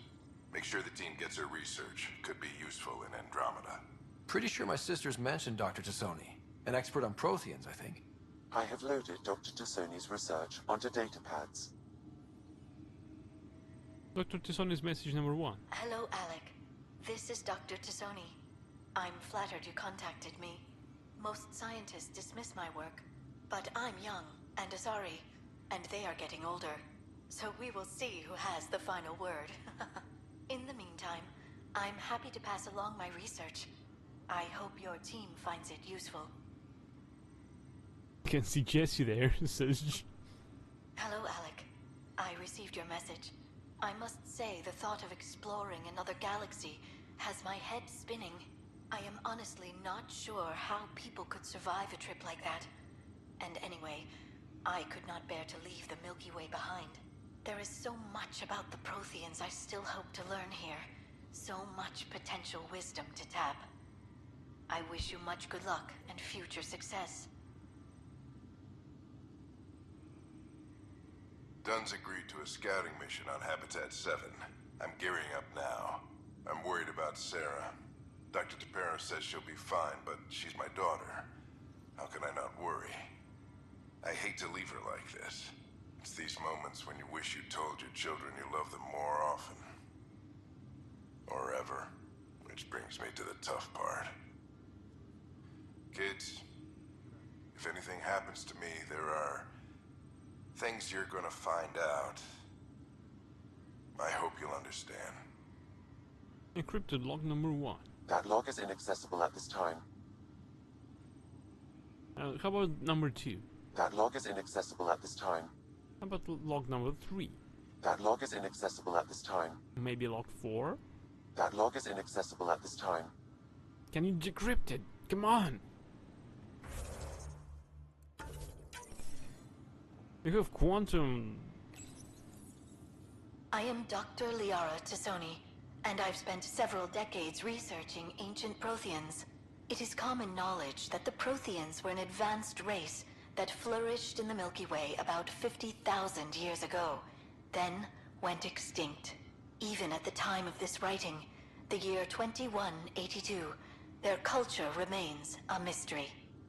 Make sure the team gets her research. Could be useful in Andromeda. Pretty sure my sister's mentioned Dr. Tassoni. An expert on Protheans, I think. I have loaded Dr. Tassoni's research onto datapads. Dr. Tassoni's message number 1. Hello, Alec. This is Dr. Tassoni. I'm flattered you contacted me. Most scientists dismiss my work, but I'm young and Asari, and they are getting older. So we will see who has the final word. In the meantime, I'm happy to pass along my research. I hope your team finds it useful. I can see Jesse there. Says. Hello, Alec. I received your message. I must say the thought of exploring another galaxy has my head spinning. I am honestly not sure how people could survive a trip like that. And anyway, I could not bear to leave the Milky Way behind. There is so much about the Protheans I still hope to learn here. So much potential wisdom to tap. I wish you much good luck and future success. Dunn's agreed to a scouting mission on Habitat 7. I'm gearing up now. I'm worried about Sarah. Dr. Tapera says she'll be fine, but she's my daughter. How can I not worry? I hate to leave her like this. It's these moments when you wish you told your children you love them more often. Or ever. Which brings me to the tough part. Kids, if anything happens to me, there are things you're gonna find out. I hope you'll understand. Encrypted log number 1. That log is inaccessible at this time. How about number 2? That log is inaccessible at this time. How about log number 3? That log is inaccessible at this time. Maybe log 4? That log is inaccessible at this time. Can you decrypt it? Come on! You have quantum... I am Dr. Liara Tassoni, and I've spent several decades researching ancient Protheans. It is common knowledge that the Protheans were an advanced race that flourished in the Milky Way about 50,000 years ago, then went extinct. Even at the time of this writing, the year 2182, their culture remains a mystery.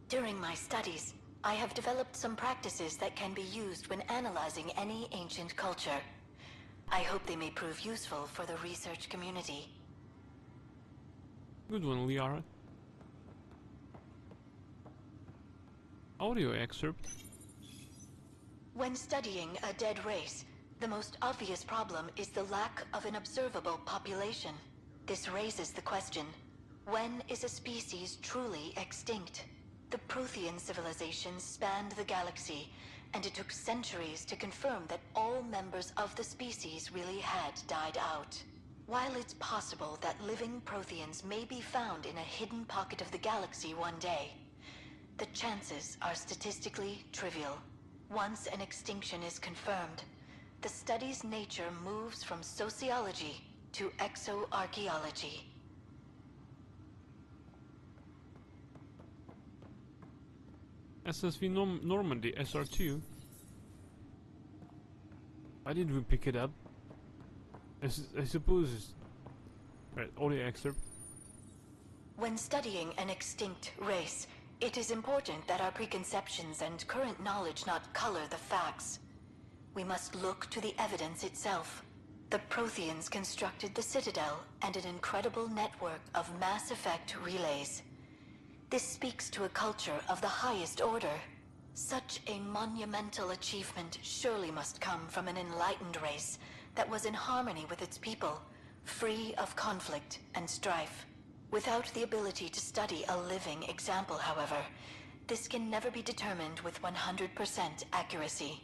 During my studies, I have developed some practices that can be used when analyzing any ancient culture. I hope they may prove useful for the research community. Good one, Liara. Audio excerpt. When studying a dead race, the most obvious problem is the lack of an observable population. This raises the question, when is a species truly extinct? The Prothean civilization spanned the galaxy, and it took centuries to confirm that all members of the species really had died out. While it's possible that living Protheans may be found in a hidden pocket of the galaxy one day, the chances are statistically trivial. Once an extinction is confirmed, the study's nature moves from sociology to exoarchaeology. SSV Normandy SR2. Why did we pick it up? I suppose it's... Right, audio excerpt. When studying an extinct race, it is important that our preconceptions and current knowledge not color the facts. We must look to the evidence itself. The Protheans constructed the Citadel and an incredible network of mass effect relays. This speaks to a culture of the highest order. Such a monumental achievement surely must come from an enlightened race that was in harmony with its people, free of conflict and strife. Without the ability to study a living example, however, this can never be determined with 100% accuracy.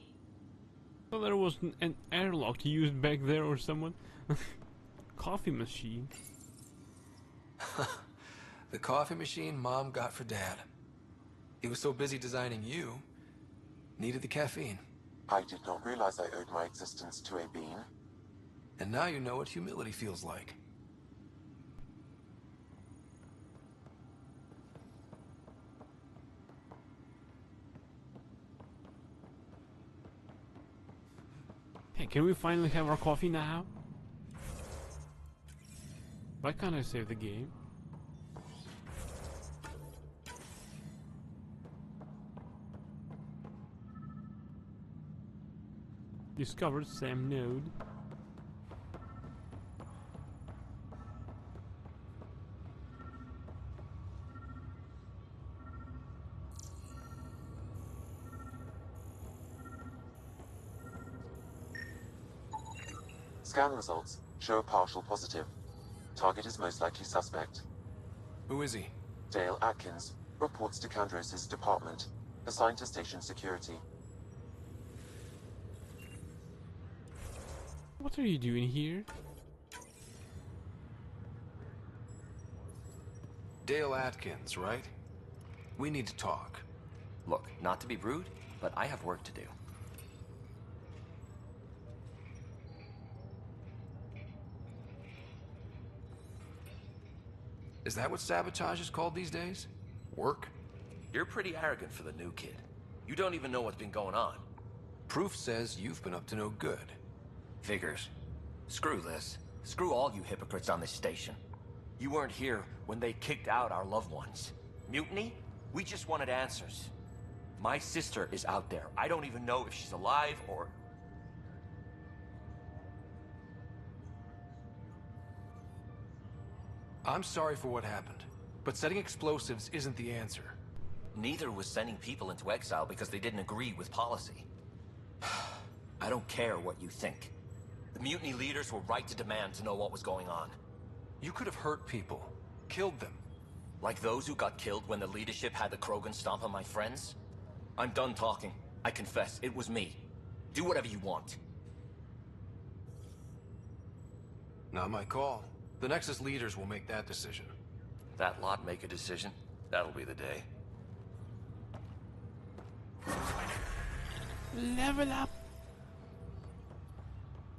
Well, there was an airlock used back there or someone. Coffee machine. The coffee machine Mom got for Dad. He was so busy designing you, needed the caffeine. I did not realize I owed my existence to a bean. And now you know what humility feels like. Hey, can we finally have our coffee now? Why can't I save the game? Discovered Sam node. Scan results show a partial positive. Target is most likely suspect. Who is he? Dale Atkins, reports to Kandros' department, assigned to station security. What are you doing here? Dale Atkins, right? We need to talk. Look, not to be rude, but I have work to do. Is that what sabotage is called these days? Work? You're pretty arrogant for the new kid. You don't even know what's been going on. Proof says you've been up to no good. Figures. Screw this. Screw all you hypocrites on this station. You weren't here when they kicked out our loved ones. Mutiny? We just wanted answers. My sister is out there. I don't even know if she's alive or... I'm sorry for what happened, but setting explosives isn't the answer. Neither was sending people into exile because they didn't agree with policy. I don't care what you think. The mutiny leaders were right to demand to know what was going on. You could have hurt people, killed them. Like those who got killed when the leadership had the Krogan stomp on my friends? I'm done talking. I confess, it was me. Do whatever you want. Not my call. The Nexus leaders will make that decision. That lot make a decision? That'll be the day. Level up!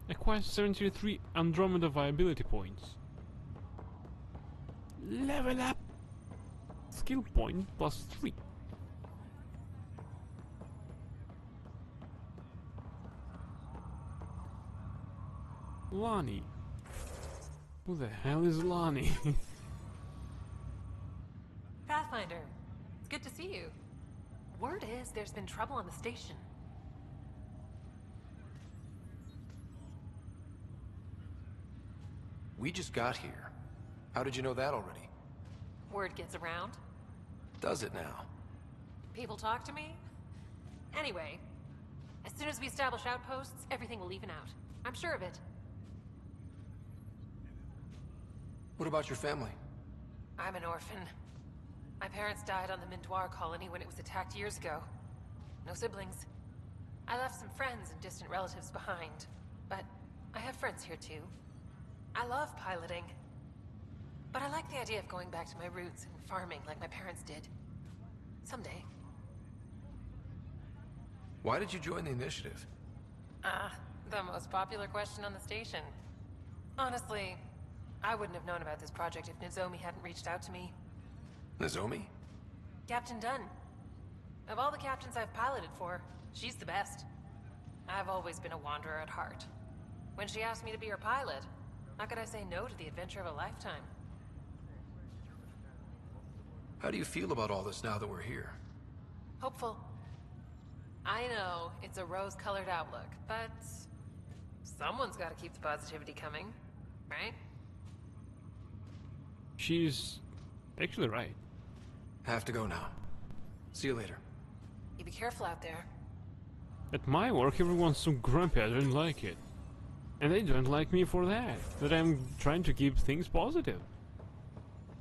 Acquire 73 Andromeda viability points. Level up! Skill point +3. Lonnie. Who the hell is Lonnie? Pathfinder, it's good to see you. Word is there's been trouble on the station. We just got here. How did you know that already? Word gets around. Does it now? People talk to me. Anyway, as soon as we establish outposts, everything will even out. I'm sure of it. What about your family? I'm an orphan. My parents died on the Mindoir colony when it was attacked years ago. No siblings. I left some friends and distant relatives behind, but I have friends here too. I love piloting. But I like the idea of going back to my roots and farming like my parents did. Someday. Why did you join the initiative? The most popular question on the station. Honestly, I wouldn't have known about this project if Nozomi hadn't reached out to me. Nozomi? Captain Dunn. Of all the captains I've piloted for, she's the best. I've always been a wanderer at heart. When she asked me to be her pilot, how could I say no to the adventure of a lifetime? How do you feel about all this now that we're here? Hopeful. I know it's a rose-colored outlook, but someone's got to keep the positivity coming, right? She's actually right. Have to go now. See you later. You be careful out there. At my work, everyone's so grumpy, I don't like it. And they don't like me for that. That I'm trying to keep things positive.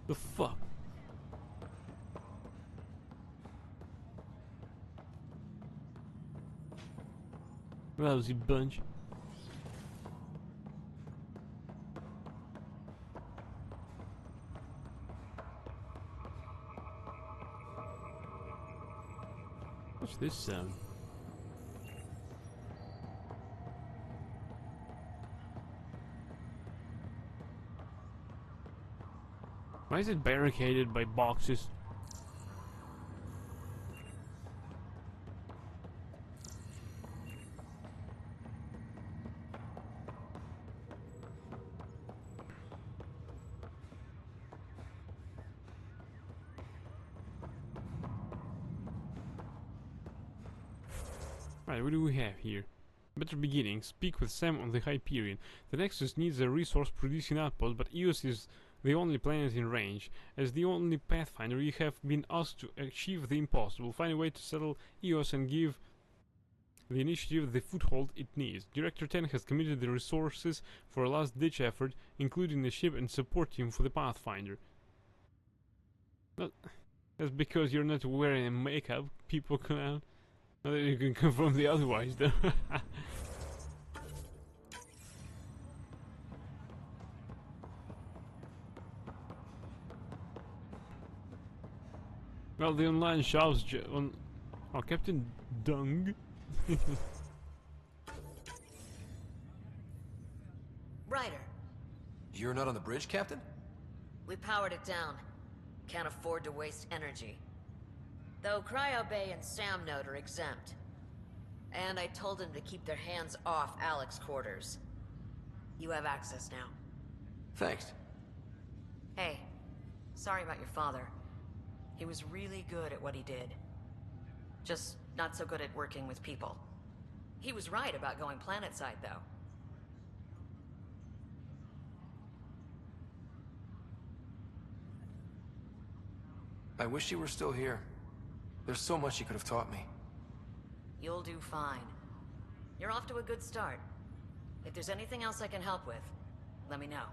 The fuck? Lousy bunch. What's this sound? Why is it barricaded by boxes? Right, what do we have here? Better beginning. Speak with Sam on the Hyperion. The Nexus needs a resource-producing outpost, but Eos is the only planet in range. As the only Pathfinder, you have been asked to achieve the impossible. Find a way to settle Eos and give the initiative the foothold it needs. Director 10 has committed the resources for a last-ditch effort, including a ship and support team for the Pathfinder. That's because you're not wearing a makeup, people clown. Not that you can confirm the otherwise, though. Well, the online shops on... Oh, Captain Dung. Ryder, You're not on the bridge, Captain? we powered it down. Can't afford to waste energy. Though Cryo Bay and Sam Node are exempt. And I told them to keep their hands off Alec's quarters. You have access now. Thanks. Hey, sorry about your father. He was really good at what he did. Just not so good at working with people. He was right about going planetside, though. I wish you were still here. There's so much you could have taught me. You'll do fine. You're off to a good start. If there's anything else I can help with, let me know.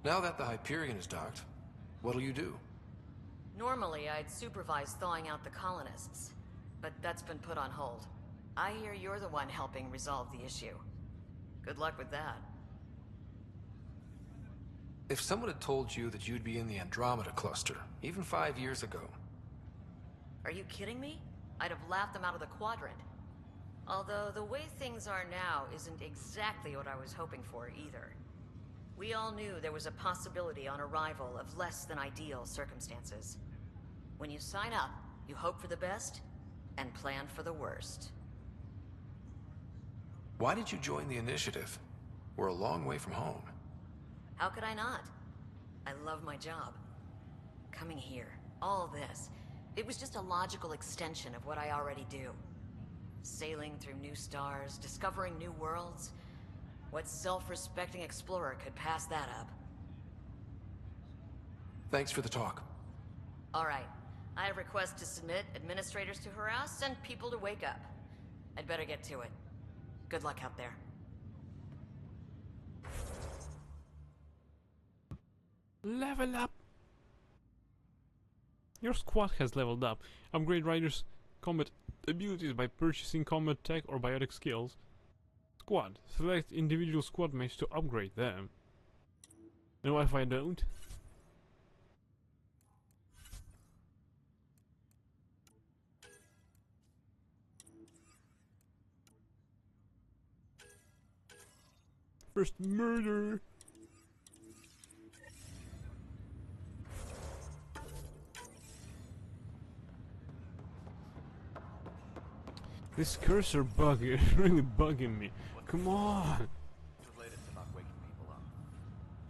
Now that the Hyperion is docked, what'll you do? Normally, I'd supervise thawing out the colonists, but that's been put on hold. I hear you're the one helping resolve the issue. Good luck with that. If someone had told you that you'd be in the Andromeda cluster, even 5 years ago... Are you kidding me? I'd have laughed them out of the quadrant. Although the way things are now isn't exactly what I was hoping for either. We all knew there was a possibility on arrival of less than ideal circumstances. When you sign up, you hope for the best and plan for the worst. Why did you join the initiative? We're a long way from home. How could I not? I love my job. Coming here, all this, it was just a logical extension of what I already do. Sailing through new stars, discovering new worlds. What self-respecting explorer could pass that up? Thanks for the talk. All right. I have requests to submit, administrators to harass, and people to wake up. I'd better get to it. Good luck out there. Level up! Your squad has leveled up. Upgrade Riders' combat abilities by purchasing combat tech or biotic skills. Squad. Select individual squad mates to upgrade them. And what if I don't? First murder! This cursor bug is really bugging me. Come on! What's the latest about waking people up?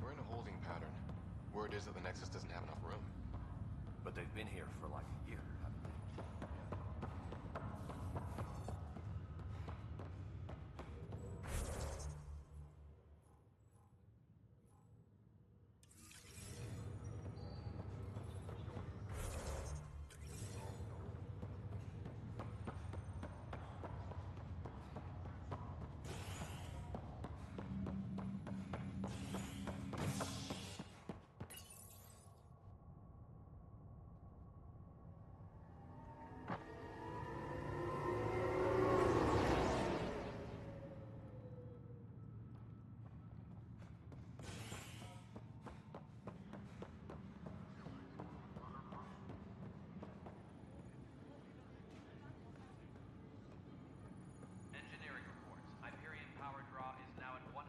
We're in a holding pattern. Word is that the Nexus doesn't have enough room. But they've been here for like a year, haven't they? Engineering reports. Hyperion power draw is now at 100%.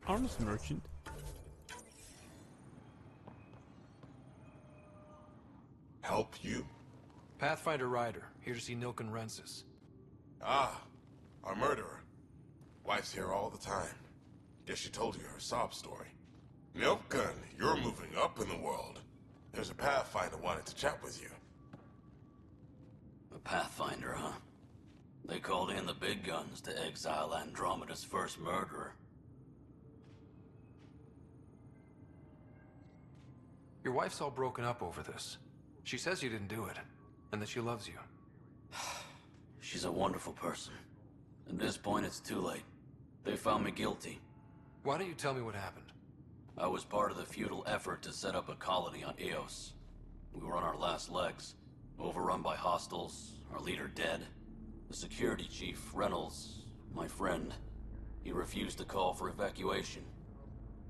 Arms merchant. Help you? Pathfinder Ryder, here to see Nilken Rensis. Ah, our murderer. Wife's here all the time. Guess she told you her sob story. Nilken, you're moving up in the world. There's a Pathfinder wanted to chat with you. A Pathfinder, huh? They called in the big guns to exile Andromeda's first murderer. Your wife's all broken up over this. She says you didn't do it, and that she loves you. She's a wonderful person. At this point, it's too late. They found me guilty. Why don't you tell me what happened? I was part of the futile effort to set up a colony on Eos. We were on our last legs, overrun by hostiles, our leader dead. The security chief, Reynolds, my friend, he refused to call for evacuation.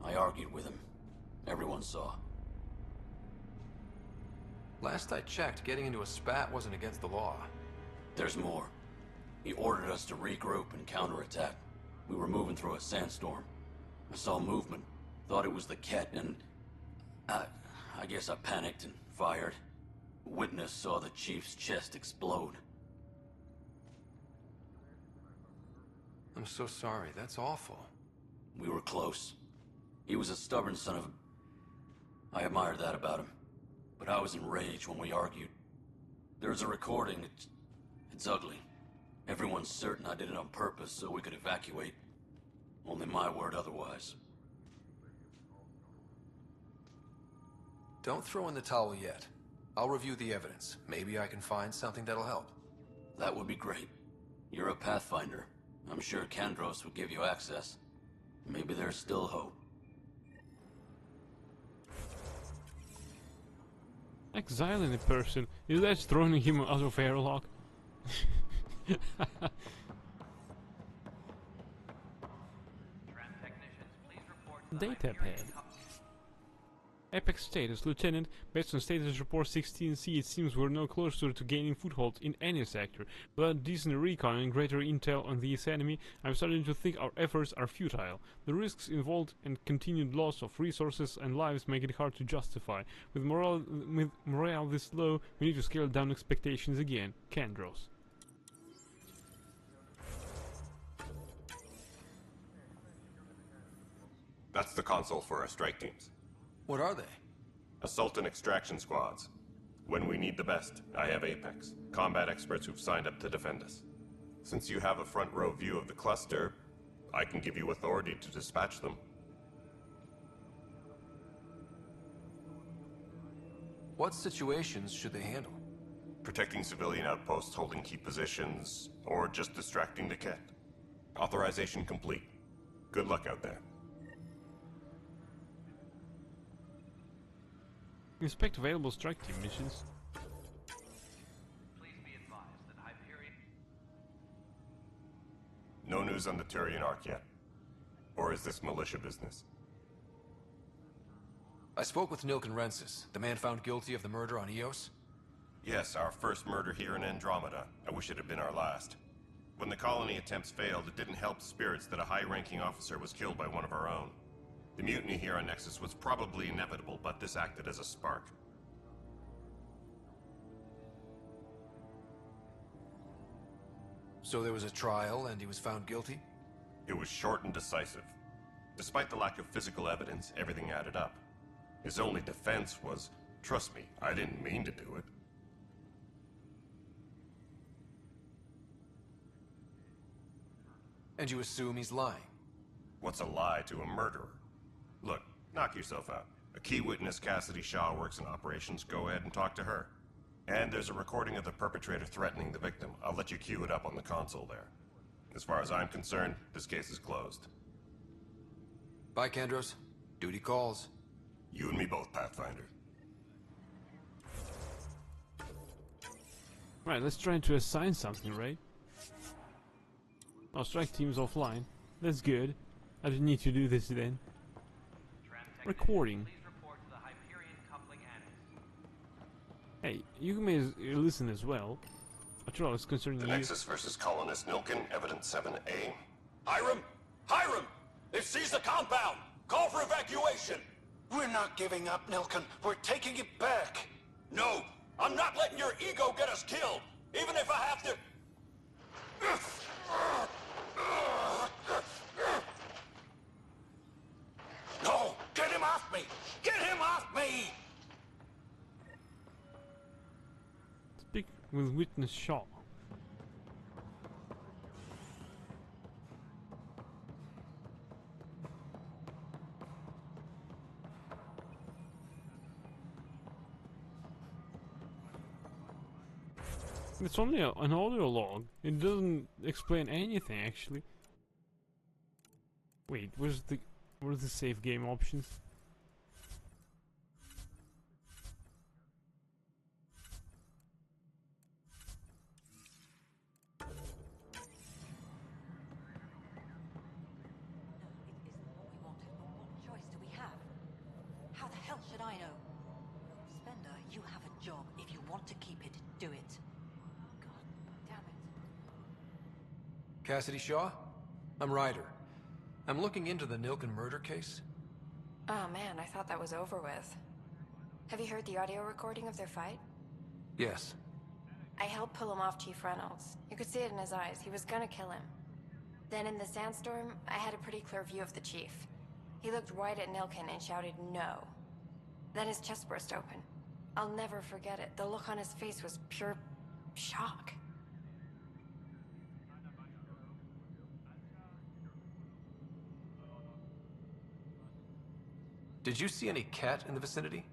I argued with him. Everyone saw. Last I checked, getting into a spat wasn't against the law. There's more. He ordered us to regroup and counterattack. We were moving through a sandstorm. I saw movement. Thought it was the Ket, and I guess I panicked and fired. Witness saw the chief's chest explode. I'm so sorry. That's awful. We were close. He was a stubborn son of a... I admired that about him. But I was enraged when we argued. There's a recording. It's ugly. Everyone's certain I did it on purpose so we could evacuate. Only my word otherwise. Don't throw in the towel yet. I'll review the evidence. Maybe I can find something that'll help. That would be great. You're a Pathfinder. I'm sure Kandros would give you access. Maybe there's still hope. Exiling a person, is that throwing him out of airlock? Data pad. Apex status, Lieutenant. Based on status report 16C, it seems we're no closer to gaining foothold in any sector. Without decent recon and greater intel on this enemy, I'm starting to think our efforts are futile. The risks involved and continued loss of resources and lives make it hard to justify. With morale this low, we need to scale down expectations again. Kandros. That's the console for our strike teams. What are they? Assault and extraction squads. When we need the best, I have Apex, combat experts who've signed up to defend us. Since you have a front row view of the cluster, I can give you authority to dispatch them. What situations should they handle? Protecting civilian outposts, holding key positions, or just distracting the Ket. Authorization complete. Good luck out there. Inspect available strike team missions. Please be advised that Hyperion... No news on the Turian Ark yet. Or is this militia business? I spoke with Nilken Rensis, the man found guilty of the murder on Eos. Yes, our first murder here in Andromeda. I wish it had been our last. When the colony attempts failed, it didn't help spirits that a high-ranking officer was killed by one of our own. The mutiny here on Nexus was probably inevitable, but this acted as a spark. So there was a trial and he was found guilty? It was short and decisive. Despite the lack of physical evidence, everything added up. His only defense was, trust me, I didn't mean to do it. And you assume he's lying? What's a lie to a murderer? Look, knock yourself out. A key witness, Cassidy Shaw, works in operations. Go ahead and talk to her. And there's a recording of the perpetrator threatening the victim. I'll let you cue it up on the console there. As far as I'm concerned, this case is closed. Bye, Kandros. Duty calls. You and me both, Pathfinder. Right, let's try to assign something, right? Oh, strike team's offline. That's good. I didn't need to do this then. Recording. Hey, you may listen as well. After all, it's concerning The you. Nexus versus Colonist Nilken, Evidence 7A. Hiram! Hiram! They've seized the compound! Call for evacuation! We're not giving up, Nilken. We're taking it back. No! I'm not letting your ego get us killed! Even if I have to... No! Get him off me! Get him off me! Speak with Witness Shaw. It's only an audio log. It doesn't explain anything, actually. Wait, where's the save game options? Choice do we have? How the hell should I know? Spender, you have a job. If you want to keep it, do it. Cassidy Shaw? I'm Ryder. I'm looking into the Nilken murder case. Oh man, I thought that was over with. Have you heard the audio recording of their fight? Yes. I helped pull him off Chief Reynolds. You could see it in his eyes. He was gonna kill him. Then in the sandstorm, I had a pretty clear view of the Chief. He looked right at Nilken and shouted no. Then his chest burst open. I'll never forget it. The look on his face was pure shock. Did you see any Ket in the vicinity?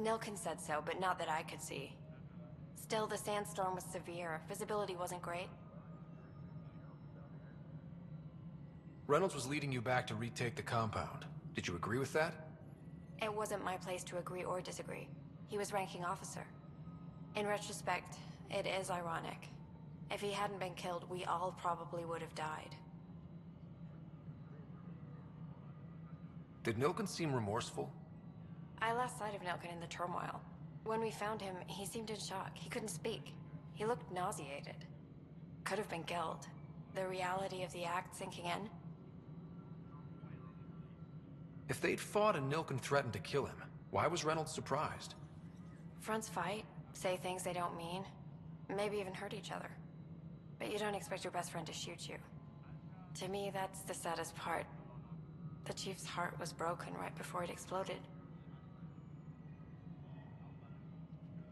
Nilken said so, but not that I could see. Still, the sandstorm was severe. Visibility wasn't great. Reynolds was leading you back to retake the compound. Did you agree with that? It wasn't my place to agree or disagree. He was ranking officer. In retrospect, it is ironic. If he hadn't been killed, we all probably would have died. Did Nilken seem remorseful? I lost sight of Nilkin in the turmoil. When we found him, he seemed in shock. He couldn't speak. He looked nauseated. Could have been guilt. The reality of the act sinking in. If they'd fought and Nilkin threatened to kill him, why was Reynolds surprised? Fronts fight, say things they don't mean, maybe even hurt each other. But you don't expect your best friend to shoot you. To me, that's the saddest part. The Chief's heart was broken right before it exploded.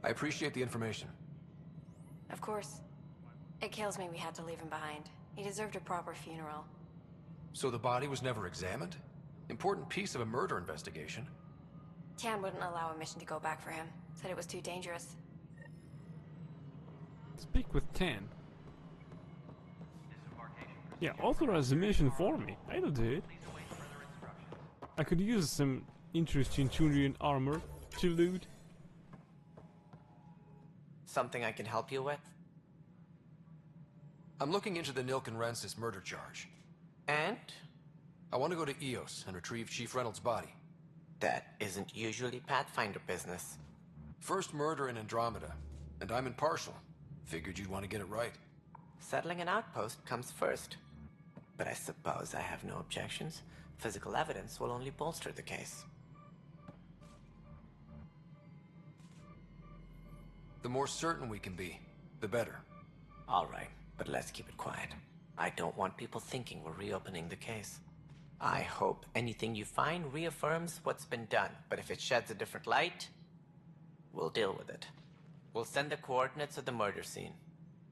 I appreciate the information. Of course. It kills me we had to leave him behind. He deserved a proper funeral. So the body was never examined? Important piece of a murder investigation. Tian wouldn't allow a mission to go back for him. Said it was too dangerous. Speak with Tan. Yeah, authorize the mission for me. I'll do it. I could use some interesting Turian armor to loot. Something I can help you with? I'm looking into the Nilkin Rensis murder charge. And? I want to go to Eos and retrieve Chief Reynolds' body. That isn't usually Pathfinder business. First murder in Andromeda, and I'm impartial. Figured you'd want to get it right. Settling an outpost comes first. But I suppose I have no objections. Physical evidence will only bolster the case. The more certain we can be, the better. All right, but let's keep it quiet. I don't want people thinking we're reopening the case. I hope anything you find reaffirms what's been done, but if it sheds a different light, we'll deal with it. We'll send the coordinates of the murder scene.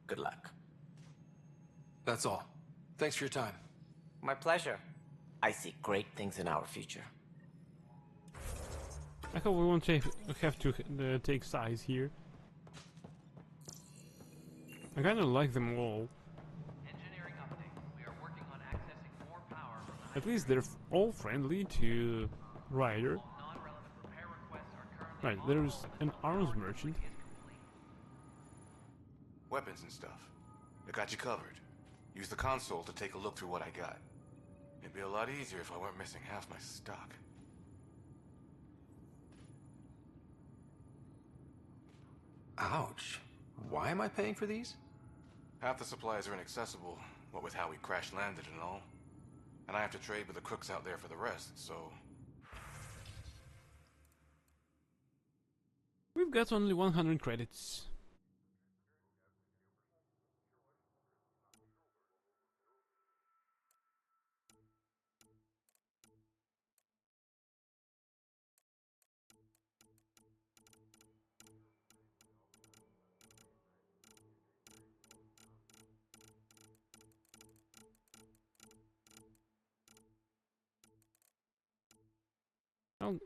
Good luck. That's all. Thanks for your time. My pleasure. I see great things in our future. I hope we won't have to take sides here. I kinda like them all. Engineering update. We are working on accessing more power from the At least they're all friendly to Ryder. Right, there's an arms merchant. Weapons and stuff. I got you covered. Use the console to take a look through what I got. It'd be a lot easier if I weren't missing half my stock. Ouch. Why am I paying for these? Half the supplies are inaccessible, what with how we crash landed and all. And I have to trade with the crooks out there for the rest, so... We've got only 100 credits. Oh,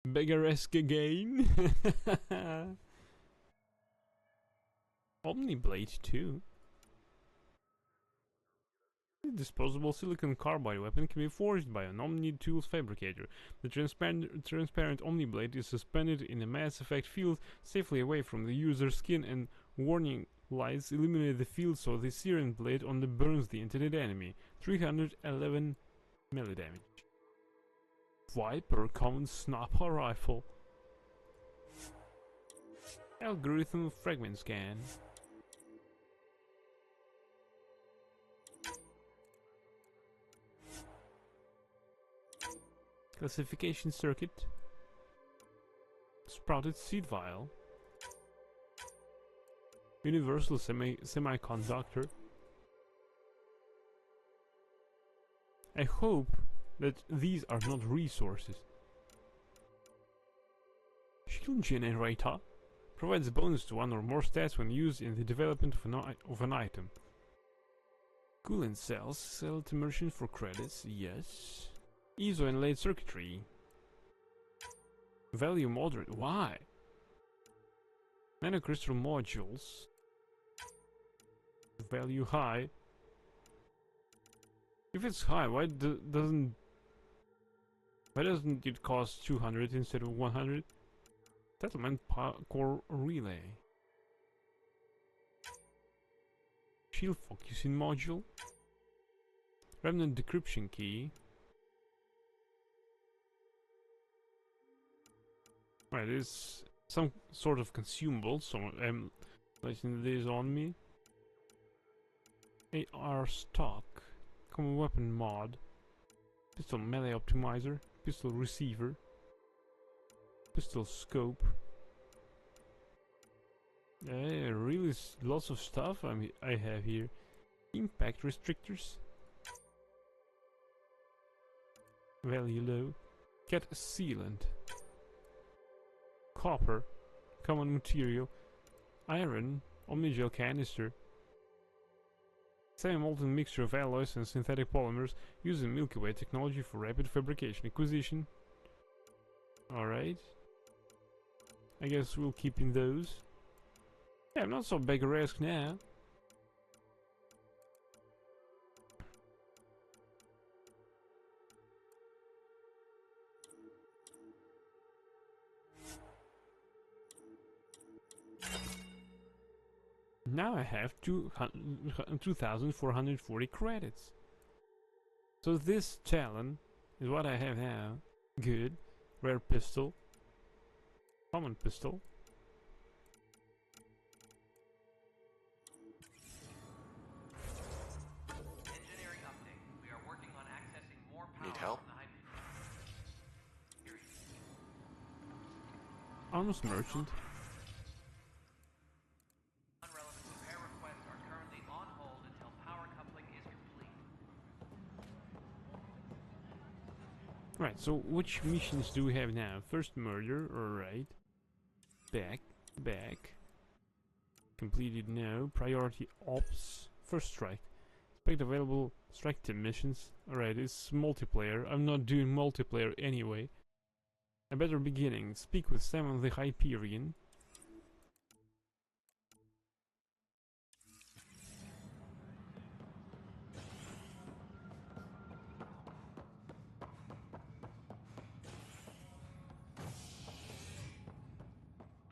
beggaresque again. Omniblade too. The disposable silicon carbide weapon can be forged by an Omni Tools fabricator. The transparent Omniblade is suspended in a Mass Effect field safely away from the user's skin, and warning lights illuminate the field so the Siren blade only burns the intended enemy. 311 melee damage. Viper common sniper rifle. Algorithm fragment scan. Classification circuit. Sprouted seed vial. Universal semiconductor. I hope that these are not resources. Shield generator provides a bonus to one or more stats when used in the development of an item. Coolant cells sell to merchants for credits, yes. ESO inlaid circuitry. Value moderate, why? Nanocrystal modules. Value high. If it's high, why doesn't it cost 200 instead of 100? Settlement core relay. Shield focusing module. Remnant decryption key. Right, it's some sort of consumable, so I'm placing this on me. AR stock, common weapon mod, pistol melee optimizer, pistol receiver, pistol scope. Yeah, really lots of stuff I have here. Impact restrictors. Value low. Cat sealant. Copper. Common material. Iron. Omnigel canister. Semi-molten mixture of alloys and synthetic polymers using Milky Way technology for rapid fabrication acquisition. Alright. I guess we'll keep in those. Yeah, I'm not so beggar-esque now. Now I have 2,440 credits. So this Talon is what I have now. Good. Rare pistol. Common pistol. Engineering update. We are working on accessing more power. Need help? Arms merchant. Non-relevant repair requests are currently on hold until power coupling is complete. Right, so which missions do we have now? First murder, alright. Back. Completed, no. Priority ops. First strike. Expect available strike team missions. Alright, it's multiplayer. I'm not doing multiplayer anyway. A better beginning. Speak with Sam the Hyperion.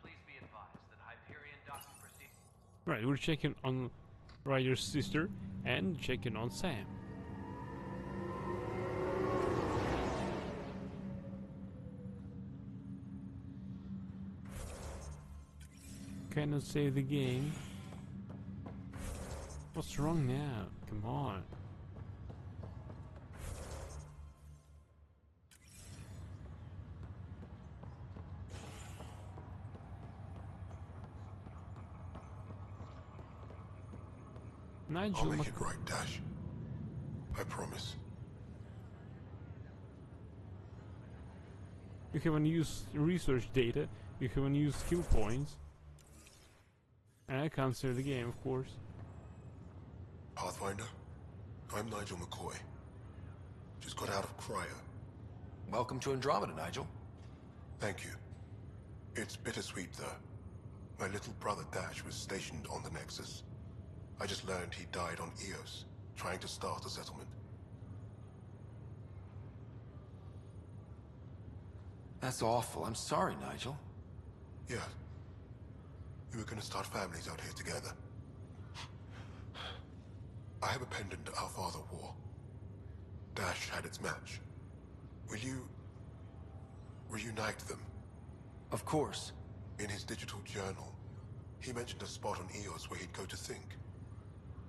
Please be advised that Hyperion docking proceed. Right, we're checking on Ryder's sister and checking on Sam. Cannot save the game. What's wrong now? Come on. Nigel, I'll make it right, Dash. I promise. you haven't used research data, you haven't used skill points. And I can't save the game, of course. Pathfinder, I'm Nigel McCoy. Just got out of cryo. Welcome to Andromeda, Nigel. Thank you. It's bittersweet, though. My little brother Dash was stationed on the Nexus. I just learned he died on Eos, trying to start a settlement. That's awful. I'm sorry, Nigel. Yeah. We were gonna start families out here together. I have a pendant our father wore. Dash had its match. Will you reunite them? Of course. In his digital journal, he mentioned a spot on Eos where he'd go to think.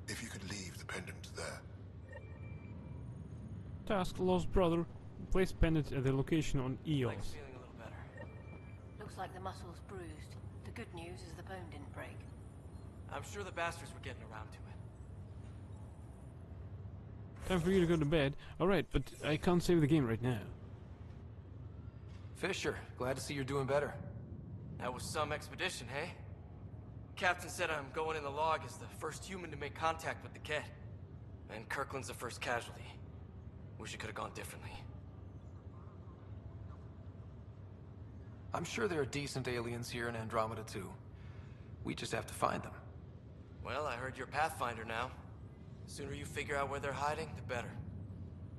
If you could leave the pendant there. Task lost brother. Place pendant at the location on Eos. Feeling a little better. Looks like the muscle's bruised. The good news is the bone didn't break. I'm sure the bastards were getting around to it. Time for you to go to bed. Alright, but I can't save the game right now. Fisher, glad to see you're doing better. That was some expedition, hey? Captain said I'm going in the log as the first human to make contact with the Kett. And Kirkland's the first casualty. Wish it could have gone differently. I'm sure there are decent aliens here in Andromeda too. We just have to find them. Well, I heard you're Pathfinder now. The sooner you figure out where they're hiding, the better.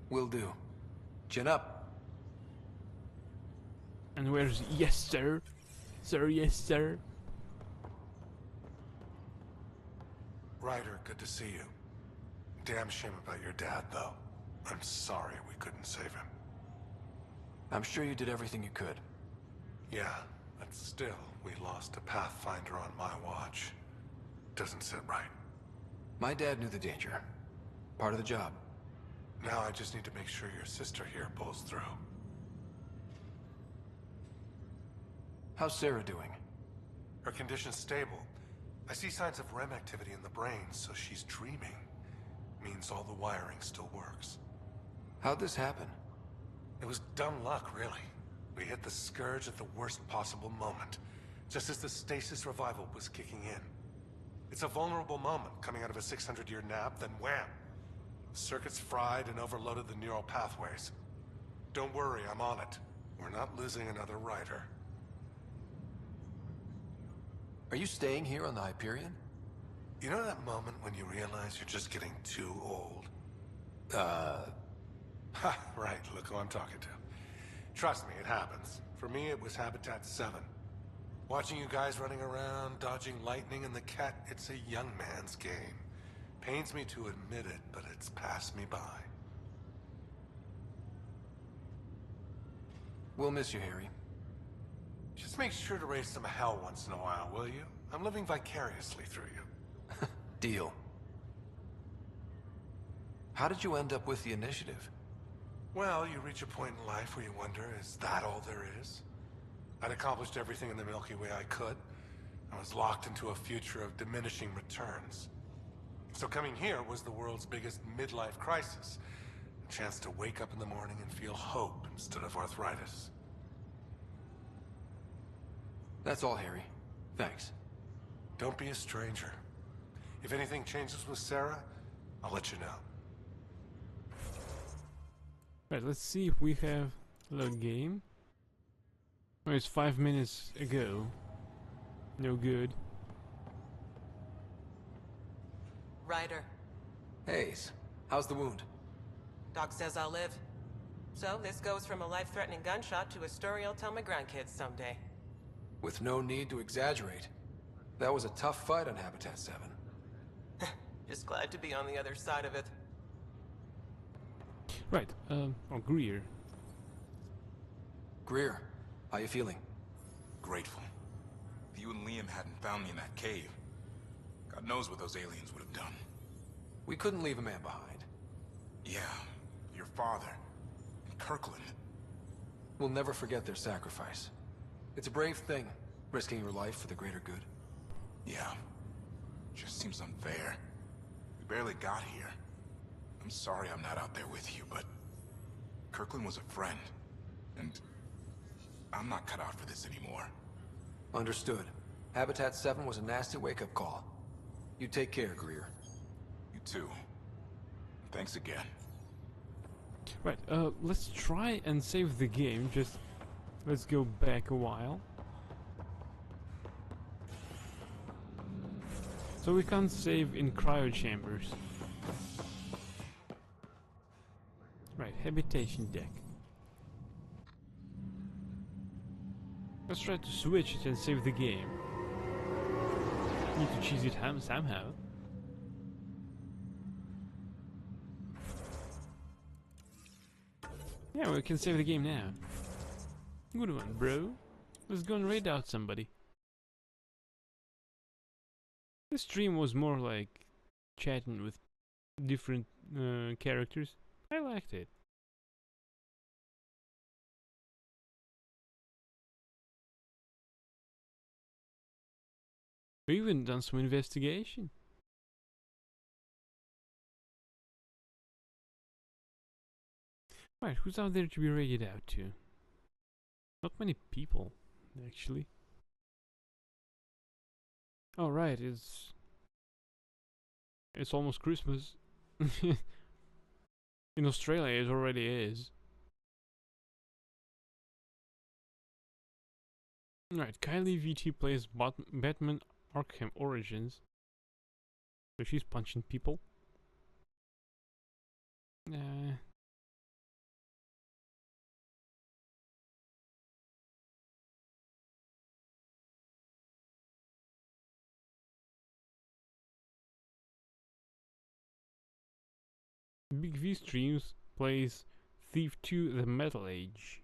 Will do. Chin up. And where's... Yes, sir. Sir, yes, sir. Ryder, good to see you. Damn shame about your dad, though. I'm sorry we couldn't save him. I'm sure you did everything you could. Yeah, But still, we lost a Pathfinder on my watch. Doesn't sit right. My dad knew the danger. Part of the job. Now I just need to make sure your sister here pulls through. How's Sarah doing? Her condition's stable. I see signs of REM activity in the brain, so she's dreaming. Means all the wiring still works. How'd this happen? It was dumb luck, really. We hit the Scourge at the worst possible moment, just as the stasis revival was kicking in. It's a vulnerable moment coming out of a 600-year nap, then wham! The circuits fried and overloaded the neural pathways. Don't worry, I'm on it. We're not losing another rider. Are you staying here on the Hyperion? You know that moment when you realize you're just getting too old? Ha, right, look who I'm talking to. Trust me, it happens. For me, it was Habitat 7. Watching you guys running around, dodging lightning and the cat, it's a young man's game. Pains me to admit it, but it's passed me by. We'll miss you, Harry. Just make sure to raise some hell once in a while, will you? I'm living vicariously through you. Deal. How did you end up with the initiative? Well, you reach a point in life where you wonder, is that all there is? I'd accomplished everything in the Milky Way I could. I was locked into a future of diminishing returns. So coming here was the world's biggest midlife crisis. A chance to wake up in the morning and feel hope instead of arthritis. That's all, Harry. Thanks. Don't be a stranger. If anything changes with Sarah, I'll let you know. Right, let's see if we have the game. Oh, it's 5 minutes ago. No good. Ryder. Hayes, how's the wound? Doc says I'll live. So this goes from a life-threatening gunshot to a story I'll tell my grandkids someday. With no need to exaggerate. That was a tough fight on Habitat 7. Just glad to be on the other side of it. Right, Greer. Greer, how you feeling? Grateful. If you and Liam hadn't found me in that cave, God knows what those aliens would have done. We couldn't leave a man behind. Yeah, your father, and Kirkland. We'll never forget their sacrifice. It's a brave thing, risking your life for the greater good. Yeah, just seems unfair. We barely got here. I'm sorry I'm not out there with you, but Kirkland was a friend, and I'm not cut out for this anymore. Understood. Habitat 7 was a nasty wake-up call. You take care, Greer. You too. Thanks again. Right, let's try and save the game. Just let's go back a while. So we can't save in cryo chambers. Right, habitation deck. Let's try to switch it and save the game. Need to cheese it somehow. Yeah, we can save the game now. Good one, bro. Let's go and raid out somebody. This stream was more like chatting with different characters. I liked it. We even done some investigation. Right, who's out there to be raided out to? Not many people, actually. Oh right, it's almost Christmas. In Australia it already is. Right, Kylie VT plays Batman Arkham Origins. So she's punching people. Big V Streams plays Thief 2 The Metal Age.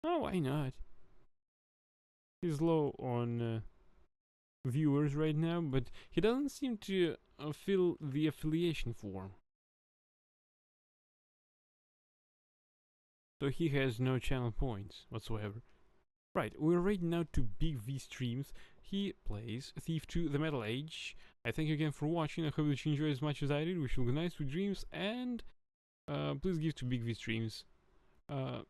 Oh, why not? He's low on viewers right now, but he doesn't seem to fill the affiliation form. So he has no channel points whatsoever. Right, we're right now to Big V Streams. He plays Thief 2 The Metal Age. I thank you again for watching. I hope that you enjoyed as much as I did. Wish you good night, sweet dreams, and please give to Big V Streams. Yeah,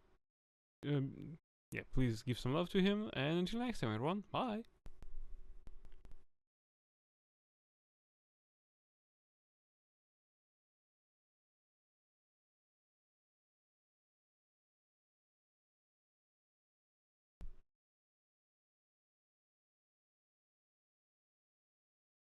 please give some love to him, and until next time, everyone. Bye!